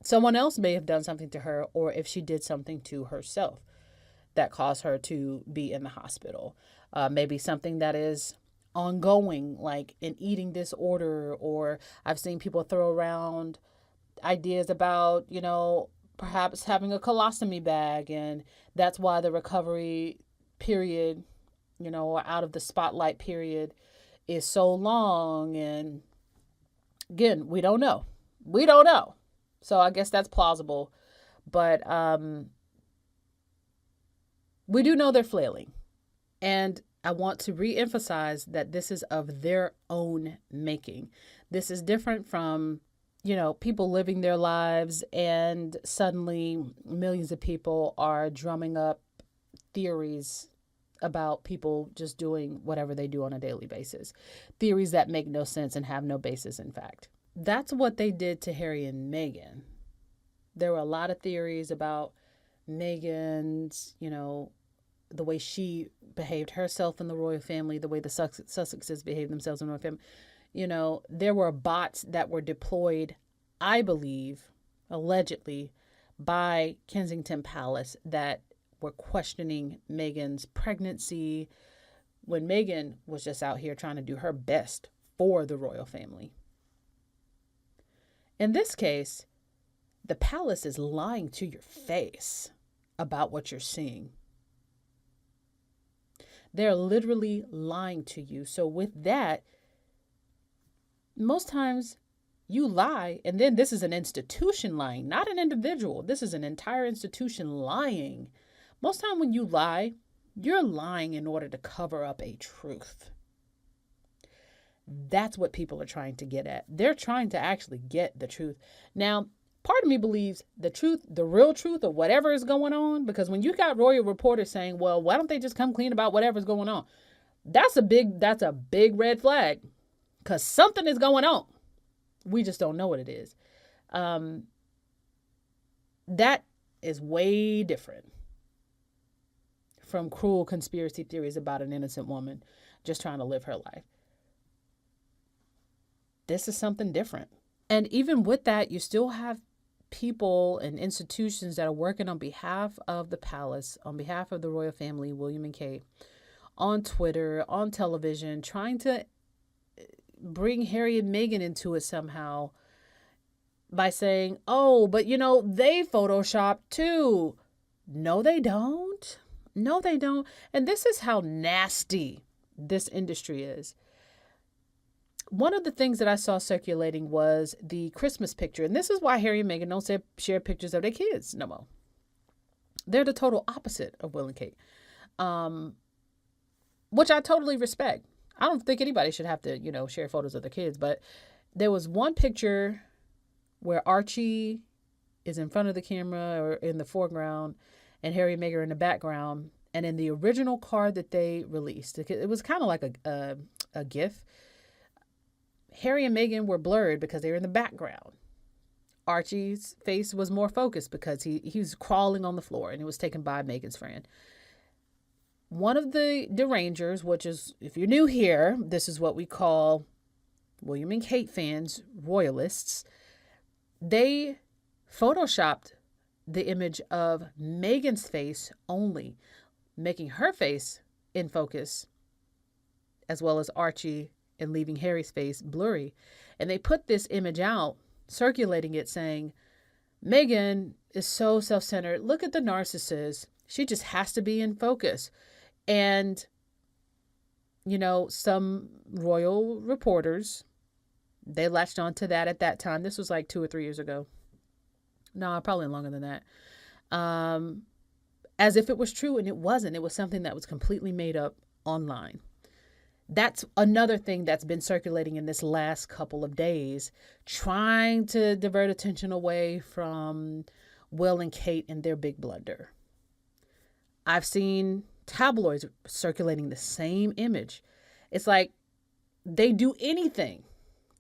someone else may have done something to her, or if she did something to herself that caused her to be in the hospital. Maybe something that is ongoing, like an eating disorder, or I've seen people throw around ideas about, perhaps having a colostomy bag, and that's why the recovery period, or out of the spotlight period is so long. And again, we don't know. So I guess that's plausible, but we do know they're flailing. And I want to reemphasize that this is of their own making. This is different from, people living their lives and suddenly millions of people are drumming up theories about people just doing whatever they do on a daily basis. Theories that make no sense and have no basis in fact. That's what they did to Harry and Meghan. There were a lot of theories about Meghan's, the way she behaved herself in the royal family, the way the Sussexes behaved themselves in the royal family. There were bots that were deployed, I believe, allegedly, by Kensington Palace that were questioning Meghan's pregnancy when Meghan was just out here trying to do her best for the royal family. In this case, the palace is lying to your face about what you're seeing. They're literally lying to you. So with that, most times you lie, and then this is an institution lying, not an individual. This is an entire institution lying. Most time when you lie, you're lying in order to cover up a truth. That's what people are trying to get at. They're trying to actually get the truth. Now, part of me believes the truth, the real truth of whatever is going on, because when you got royal reporters saying, well, why don't they just come clean about whatever's going on? That's a big red flag, because something is going on. We just don't know what it is. That is way different from cruel conspiracy theories about an innocent woman just trying to live her life. This is something different. And even with that, you still have people and institutions that are working on behalf of the palace, on behalf of the royal family, William and Kate, on Twitter, on television, trying to bring Harry and Meghan into it somehow by saying, oh, but they Photoshopped too. No, they don't. And this is how nasty this industry is. One of the things that I saw circulating was the Christmas picture. And this is why Harry and Meghan don't share pictures of their kids no more. They're the total opposite of Will and Kate, which I totally respect. I don't think anybody should have to, share photos of their kids. But there was one picture where Archie is in front of the camera or in the foreground and Harry and Meghan are in the background. And in the original card that they released, it was kind of like a GIF. Harry and Meghan were blurred because they were in the background. Archie's face was more focused because he was crawling on the floor, and it was taken by Meghan's friend. One of the derangers, which is, if you're new here, this is what we call William and Kate fans, royalists. They photoshopped the image of Meghan's face only, making her face in focus, as well as Archie, and leaving Harry's face blurry. And they put this image out, circulating it, saying, Meghan is so self-centered. Look at the narcissist. She just has to be in focus. And, you know, some royal reporters, they latched on to that at that time. This was like 2 or 3 years ago. No, probably longer than that. As if it was true, and it wasn't. It was something that was completely made up online. That's another thing that's been circulating in this last couple of days, trying to divert attention away from Will and Kate and their big blunder. I've seen tabloids circulating the same image. It's like they do anything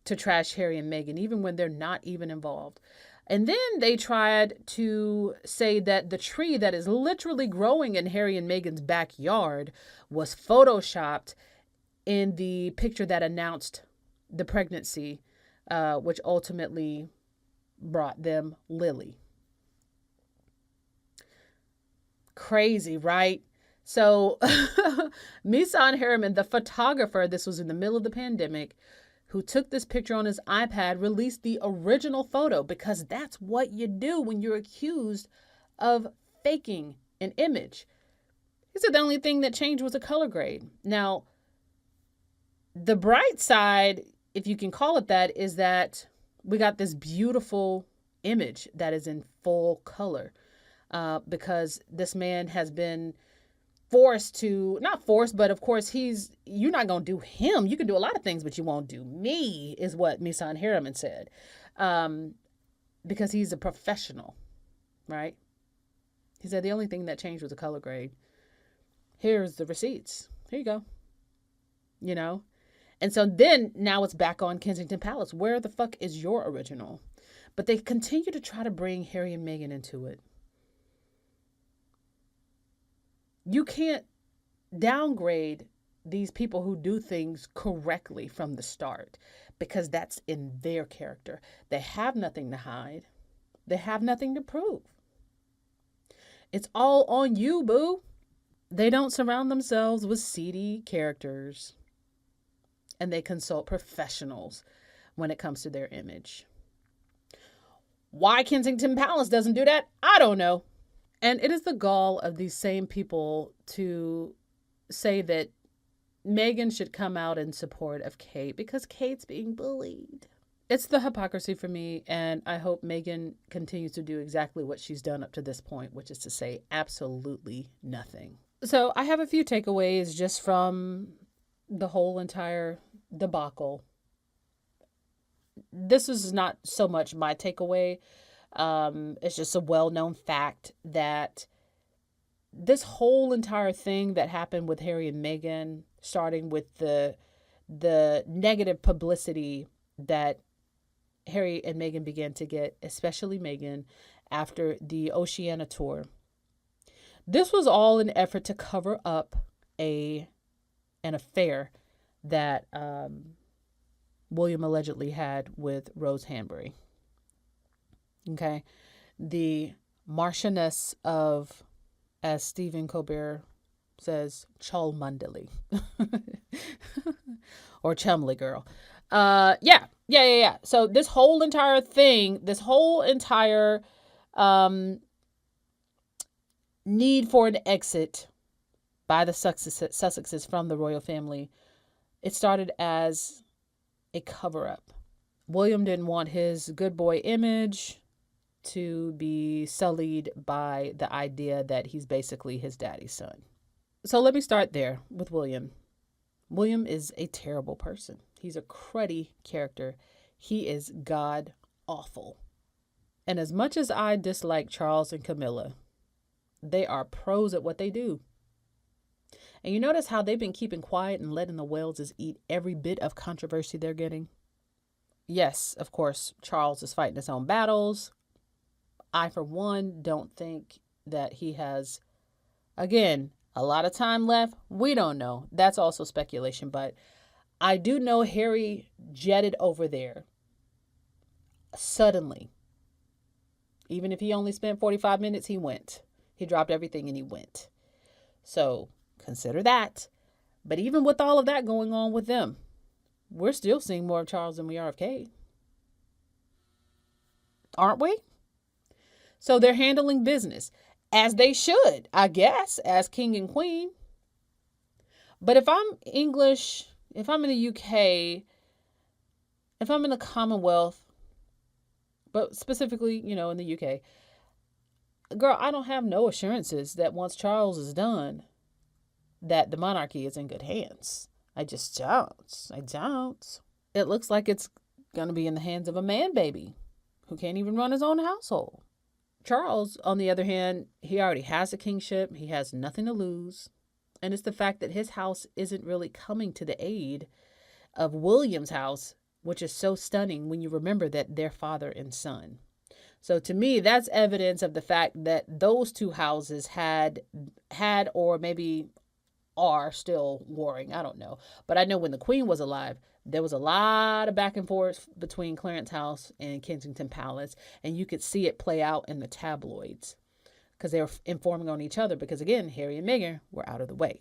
to trash Harry and Meghan, even when they're not even involved. And then they tried to say that the tree that is literally growing in Harry and Meghan's backyard was photoshopped in the picture that announced the pregnancy, which ultimately brought them Lily. Crazy, right? So Misan Harriman, the photographer, this was in the middle of the pandemic, who took this picture on his iPad, released the original photo, because that's what you do when you're accused of faking an image. He said the only thing that changed was a color grade. Now, the bright side, if you can call it that, is that we got this beautiful image that is in full color, because this man has been forced to, not forced, but of course you're not going to do him. You can do a lot of things, but you won't do me, is what Misan Harriman said, because he's a professional, right? He said the only thing that changed was the color grade. Here's the receipts. Here you go. You know? And so then now it's back on Kensington Palace. Where the fuck is your original? But they continue to try to bring Harry and Meghan into it. You can't downgrade these people who do things correctly from the start, because that's in their character. They have nothing to hide. They have nothing to prove. It's all on you, boo. They don't surround themselves with seedy characters, and they consult professionals when it comes to their image. Why Kensington Palace doesn't do that, I don't know. And it is the gall of these same people to say that Meghan should come out in support of Kate because Kate's being bullied. It's the hypocrisy for me, and I hope Meghan continues to do exactly what she's done up to this point, which is to say absolutely nothing. So I have a few takeaways just from the whole entire debacle. This is not so much my takeaway. It's just a well-known fact that this whole entire thing that happened with Harry and Meghan, starting with the negative publicity that Harry and Meghan began to get, especially Meghan, after the Oceania tour. This was all an effort to cover up an affair that William allegedly had with Rose Hanbury. Okay, the Marchioness of, as Stephen Colbert says, Cholmondeley, or Chumley Girl. Yeah. So this whole entire thing, this whole entire need for an exit by the Sussexes from the royal family, it started as a cover-up. William didn't want his good boy image to be sullied by the idea that he's basically his daddy's son. So let me start there with William. William is a terrible person. He's a cruddy character. He is god awful. And as much as I dislike Charles and Camilla, they are pros at what they do. And you notice how they've been keeping quiet and letting the Waleses eat every bit of controversy they're getting? Yes, of course, Charles is fighting his own battles. I, for one, don't think that he has, again, a lot of time left. We don't know. That's also speculation. But I do know Harry jetted over there suddenly. Even if he only spent 45 minutes, he went. He dropped everything and he went. So consider that. But even with all of that going on with them, we're still seeing more of Charles than we are of Kate. Aren't we? So they're handling business as they should, I guess, as king and queen. But if I'm English, if I'm in the UK, if I'm in the Commonwealth, but specifically, in the UK, girl, I don't have no assurances that once Charles is done, that the monarchy is in good hands. I just don't. I don't. It looks like it's going to be in the hands of a man baby who can't even run his own household. Charles, on the other hand, he already has a kingship. He has nothing to lose. And it's the fact that his house isn't really coming to the aid of William's house, which is so stunning when you remember that they're father and son. So to me, that's evidence of the fact that those two houses had or maybe are still warring. I don't know. But I know when the Queen was alive, there was a lot of back and forth between Clarence House and Kensington Palace. And you could see it play out in the tabloids because they were informing on each other because, again, Harry and Meghan were out of the way.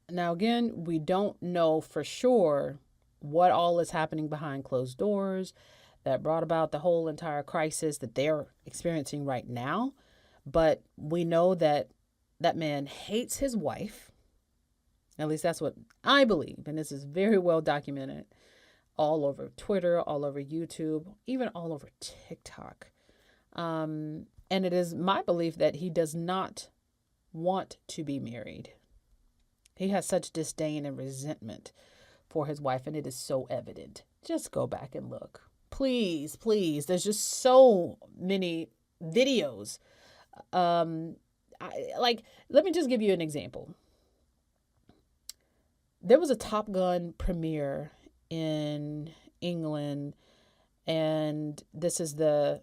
Now, again, we don't know for sure what all is happening behind closed doors that brought about the whole entire crisis that they're experiencing right now. But we know that that man hates his wife. At least that's what I believe. And this is very well documented all over Twitter, all over YouTube, even all over TikTok. And it is my belief that he does not want to be married. He has such disdain and resentment for his wife, and it is so evident. Just go back and look. Please, please. There's just so many videos. Let me just give you an example. There was a Top Gun premiere in England, and this is the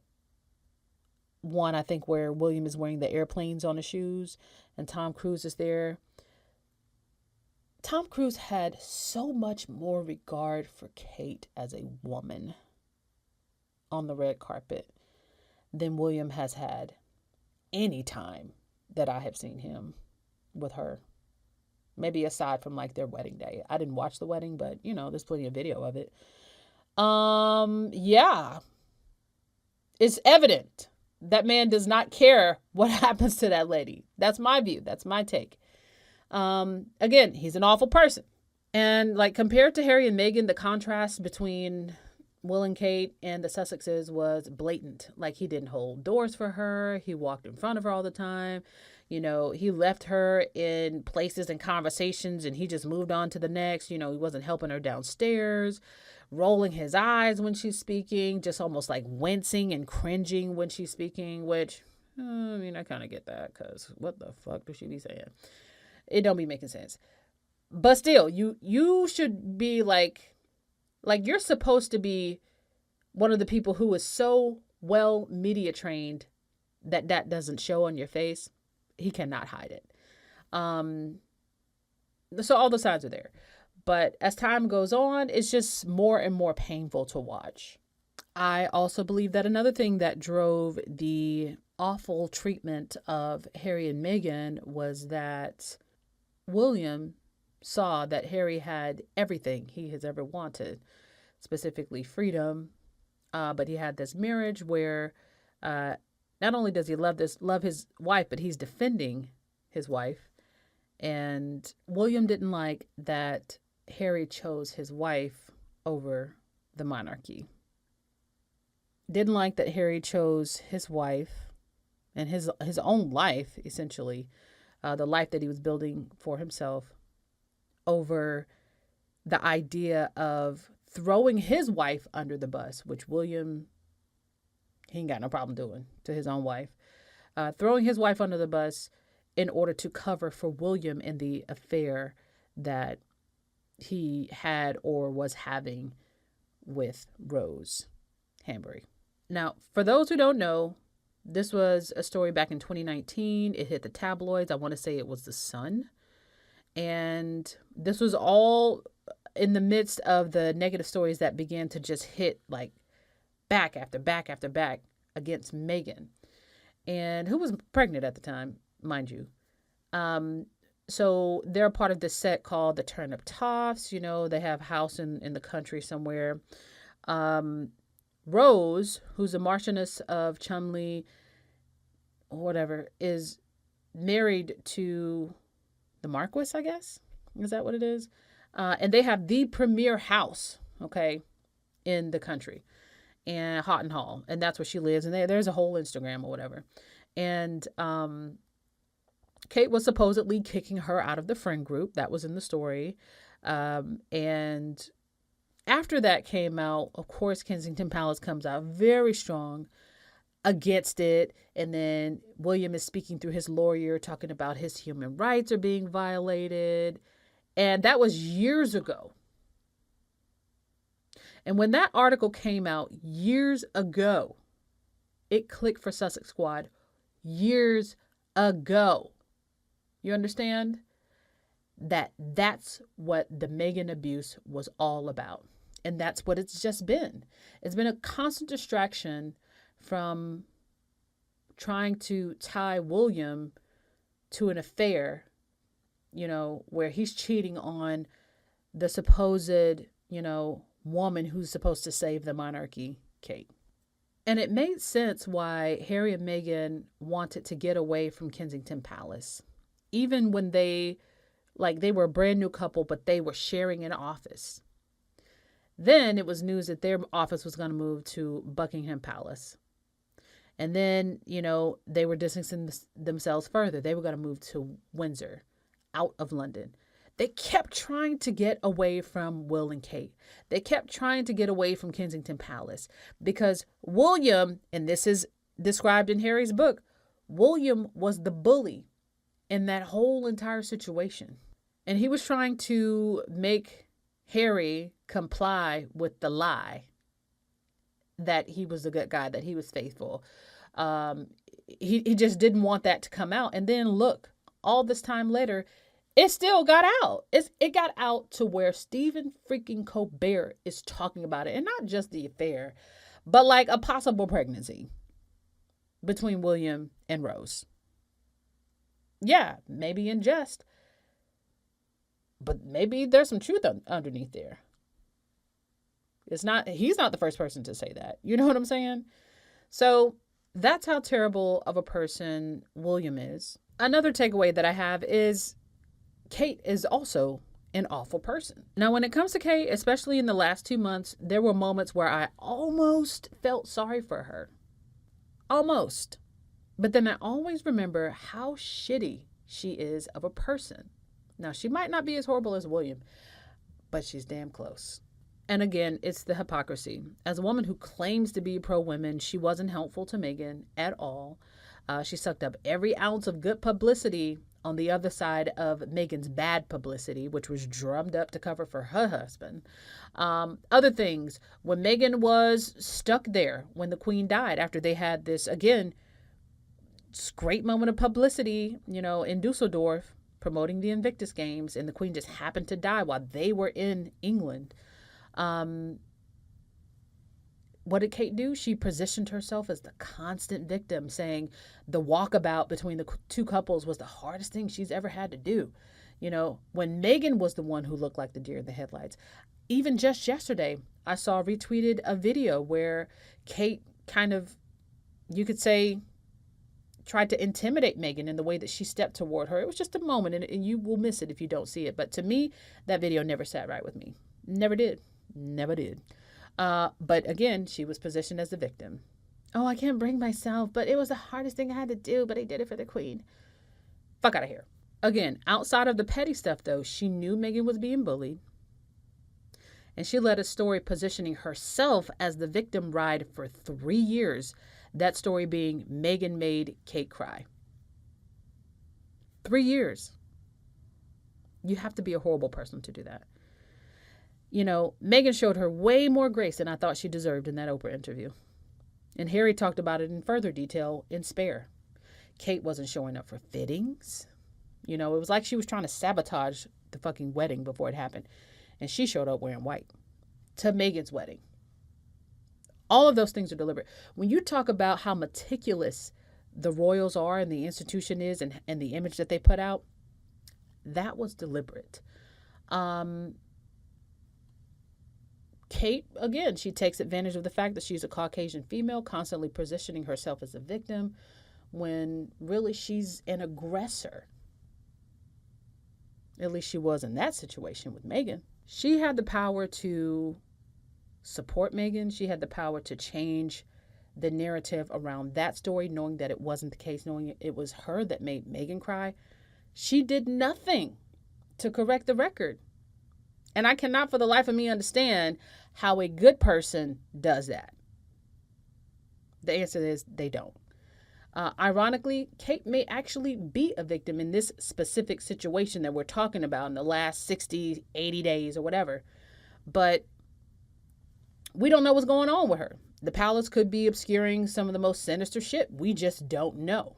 one, I think, where William is wearing the airplanes on his shoes, and Tom Cruise is there. Tom Cruise had so much more regard for Kate as a woman on the red carpet than William has had any time that I have seen him with her. Maybe aside from like their wedding day. I didn't watch the wedding, but there's plenty of video of it. Yeah. It's evident that man does not care what happens to that lady. That's my view. That's my take. Again, he's an awful person. And like compared to Harry and Meghan, the contrast between Will and Kate and the Sussexes was blatant. Like he didn't hold doors for her. He walked in front of her all the time. He left her in places and conversations and he just moved on to the next. He wasn't helping her downstairs, rolling his eyes when she's speaking, just almost like wincing and cringing when she's speaking, which, I kind of get that because what the fuck does she be saying? It don't be making sense. But still, you should be like you're supposed to be one of the people who is so well media trained that doesn't show on your face. He cannot hide it. So all the signs are there. But as time goes on, it's just more and more painful to watch. I also believe that another thing that drove the awful treatment of Harry and Meghan was that William saw that Harry had everything he has ever wanted, specifically freedom. But he had this marriage where not only does he love his wife, but he's defending his wife. And William didn't like that Harry chose his wife over the monarchy. Didn't like that Harry chose his wife and his own life, essentially, the life that he was building for himself, over the idea of throwing his wife under the bus, which William, he ain't got no problem doing to his own wife. Throwing his wife under the bus in order to cover for William in the affair that he had or was having with Rose Hambury. Now, for those who don't know, this was a story back in 2019. It hit the tabloids. I want to say it was The Sun. And this was all in the midst of the negative stories that began to just hit like back after back after back against Meghan, and who was pregnant at the time, mind you. So they're part of this set called the Turnip Toffs. You know, they have a house in the country somewhere. Rose, who's a Marchioness of Cholmondeley, or whatever, is married to the Marquis, I guess. Is that what it is? And they have the premier house, okay, in the country, and Houghton Hall, and that's where she lives. And there's a whole Instagram or whatever. And Kate was supposedly kicking her out of the friend group. That was in the story. And after that came out, of course, Kensington Palace comes out very strong against it. And then William is speaking through his lawyer, talking about his human rights are being violated. And that was years ago. And when that article came out years ago, it clicked for Sussex Squad years ago. You understand? That's what the Meghan abuse was all about. And that's what it's just been. It's been a constant distraction from trying to tie William to an affair, you know, where he's cheating on the supposed, you know, woman who's supposed to save the monarchy, Kate. And it made sense why Harry and Meghan wanted to get away from Kensington Palace. Even when they were a brand new couple, but they were sharing an office. Then it was news that their office was going to move to Buckingham Palace. And then, you know, they were distancing themselves further. They were going to move to Windsor, out of London. They kept trying to get away from Will and Kate. They kept trying to get away from Kensington Palace because William, and this is described in Harry's book, William was the bully in that whole entire situation. And he was trying to make Harry comply with the lie that he was a good guy, that he was faithful. He just didn't want that to come out. And then look, all this time later, it still got out. It got out to where Stephen freaking Colbert is talking about it. And not just the affair, but like a possible pregnancy between William and Rose. Yeah, maybe in jest. But maybe there's some truth underneath there. He's not the first person to say that. You know what I'm saying? So that's how terrible of a person William is. Another takeaway that I have is Kate is also an awful person. Now, when it comes to Kate, especially in the last 2 months, there were moments where I almost felt sorry for her. Almost. But then I always remember how shitty she is of a person. Now, she might not be as horrible as William, but she's damn close. And again, it's the hypocrisy. As a woman who claims to be pro-women, she wasn't helpful to Meghan at all. She sucked up every ounce of good publicity on the other side of Meghan's bad publicity, which was drummed up to cover for her husband. Other things, when Meghan was stuck there when the Queen died, after they had this, again, great moment of publicity, you know, in Dusseldorf, promoting the Invictus Games, and the Queen just happened to die while they were in England. What did Kate do? She positioned herself as the constant victim, saying the walkabout between the two couples was the hardest thing she's ever had to do. You know, when Meghan was the one who looked like the deer in the headlights. Even just yesterday, I saw retweeted a video where Kate kind of, you could say, tried to intimidate Meghan in the way that she stepped toward her. It was just a moment, and you will miss it if you don't see it. But to me, that video never sat right with me. Never did. Never did. But again, she was positioned as the victim. Oh, I can't bring myself, but it was the hardest thing I had to do, but I did it for the Queen. Fuck out of here. Again, outside of the petty stuff, though, she knew Meghan was being bullied. And she led a story positioning herself as the victim ride for 3 years. That story being Meghan made Kate cry. 3 years. You have to be a horrible person to do that. You know, Meghan showed her way more grace than I thought she deserved in that Oprah interview. And Harry talked about it in further detail in Spare. Kate wasn't showing up for fittings. You know, it was like she was trying to sabotage the fucking wedding before it happened. And she showed up wearing white to Meghan's wedding. All of those things are deliberate. When you talk about how meticulous the royals are and the institution is and the image that they put out, that was deliberate. Kate, again, she takes advantage of the fact that she's a Caucasian female, constantly positioning herself as a victim when really she's an aggressor. At least she was in that situation with Meghan. She had the power to support Meghan. She had the power to change the narrative around that story, knowing that it wasn't the case, knowing it was her that made Meghan cry. She did nothing to correct the record. And I cannot for the life of me understand how a good person does that. The answer is they don't. Ironically, Kate may actually be a victim in this specific situation that we're talking about in the last 60, 80 days or whatever. But we don't know what's going on with her. The palace could be obscuring some of the most sinister shit. We just don't know.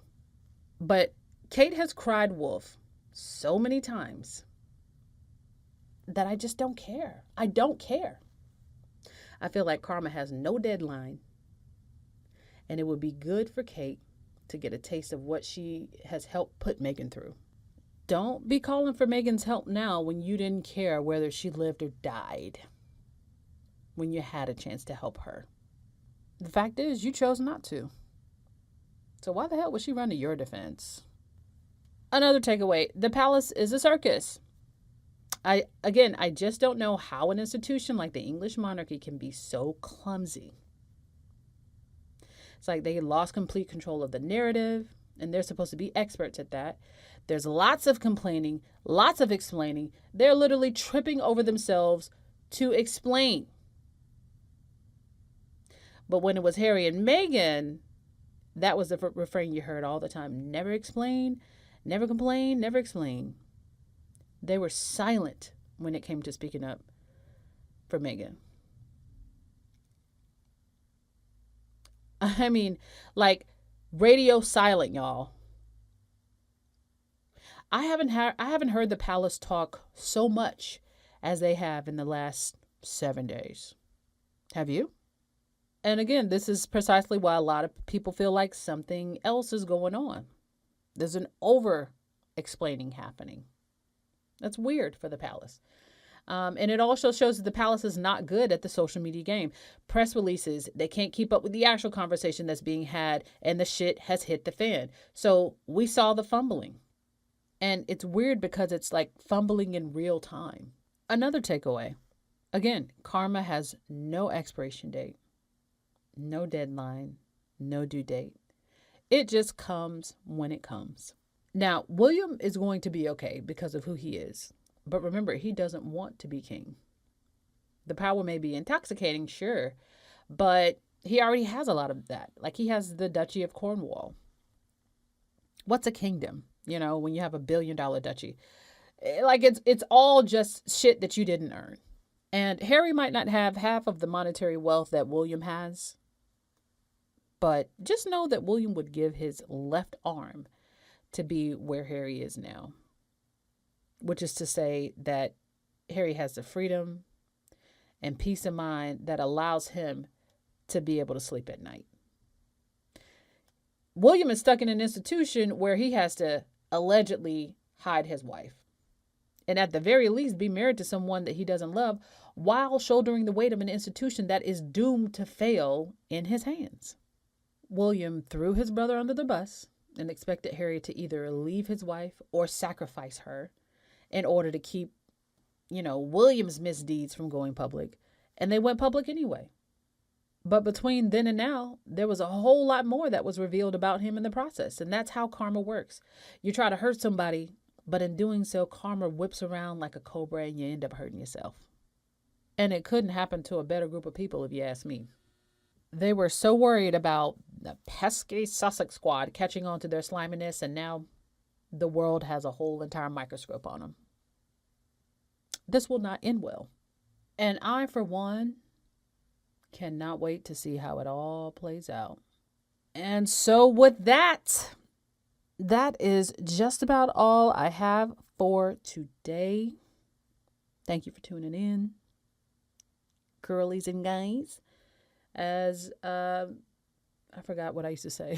But Kate has cried wolf so many times that I just don't care. I don't care. I feel like karma has no deadline. And it would be good for Kate to get a taste of what she has helped put Meghan through. Don't be calling for Meghan's help now when you didn't care whether she lived or died, when you had a chance to help her. The fact is, you chose not to. So why the hell would she run to your defense? Another takeaway, the palace is a circus. I just don't know how an institution like the English monarchy can be so clumsy. It's like they lost complete control of the narrative, and they're supposed to be experts at that. There's lots of complaining, lots of explaining. They're literally tripping over themselves to explain. But when it was Harry and Meghan, that was the refrain you heard all the time. Never explain, never complain, never explain. They were silent when it came to speaking up for Meghan. I mean, like radio silent, y'all. I haven't heard the palace talk so much as they have in the last 7 days. Have you? And again, this is precisely why a lot of people feel like something else is going on. There's an over-explaining happening. That's weird for the palace. And it also shows that the palace is not good at the social media game. Press releases, they can't keep up with the actual conversation that's being had, and the shit has hit the fan. So we saw the fumbling. And it's weird because it's like fumbling in real time. Another takeaway. Again, karma has no expiration date, no deadline, no due date. It just comes when it comes. Now, William is going to be okay because of who he is. But remember, he doesn't want to be king. The power may be intoxicating, sure, but he already has a lot of that. Like he has the Duchy of Cornwall. What's a kingdom? You know, when you have $1 billion duchy. Like it's all just shit that you didn't earn. And Harry might not have half of the monetary wealth that William has. But just know that William would give his left arm to be where Harry is now. Which is to say that Harry has the freedom and peace of mind that allows him to be able to sleep at night. William is stuck in an institution where he has to allegedly hide his wife. And at the very least be married to someone that he doesn't love while shouldering the weight of an institution that is doomed to fail in his hands. William threw his brother under the bus and expected Harry to either leave his wife or sacrifice her in order to keep, William's misdeeds from going public. And they went public anyway. But between then and now, there was a whole lot more that was revealed about him in the process. And that's how karma works. You try to hurt somebody, but in doing so, karma whips around like a cobra and you end up hurting yourself. And it couldn't happen to a better group of people, if you ask me. They were so worried about the pesky Sussex squad catching on to their sliminess, and now the world has a whole entire microscope on them. This will not end well. And I, for one, cannot wait to see how it all plays out. And so, with that, that is just about all I have for today. Thank you for tuning in, girlies and guys. As I forgot what I used to say.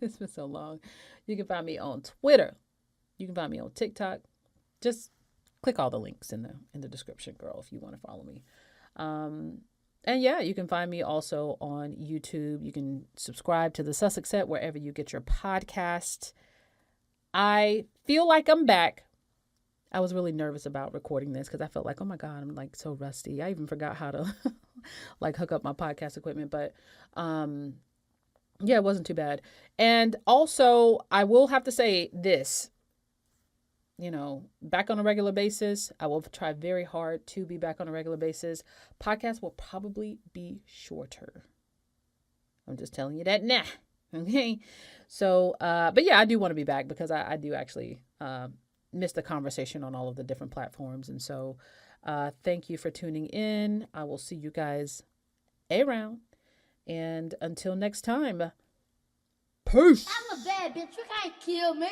It's been so long. You can find me on Twitter. You can find me on TikTok. Just click all the links in the description, girl, if you want to follow me. And yeah, you can find me also on YouTube. You can subscribe to the Sussex Set wherever you get your podcast. I feel like I'm back. I was really nervous about recording this because I felt like, oh my God, I'm like so rusty. I even forgot how to like hook up my podcast equipment. But yeah, it wasn't too bad. And also, I will have to say this, back on a regular basis. I will try very hard to be back on a regular basis. Podcast will probably be shorter. I'm just telling you that now. Okay. So, but yeah, I do want to be back because I do actually miss the conversation on all of the different platforms. And so, thank you for tuning in. I will see you guys around. And until next time, peace. I'm a bad bitch. You can't kill me.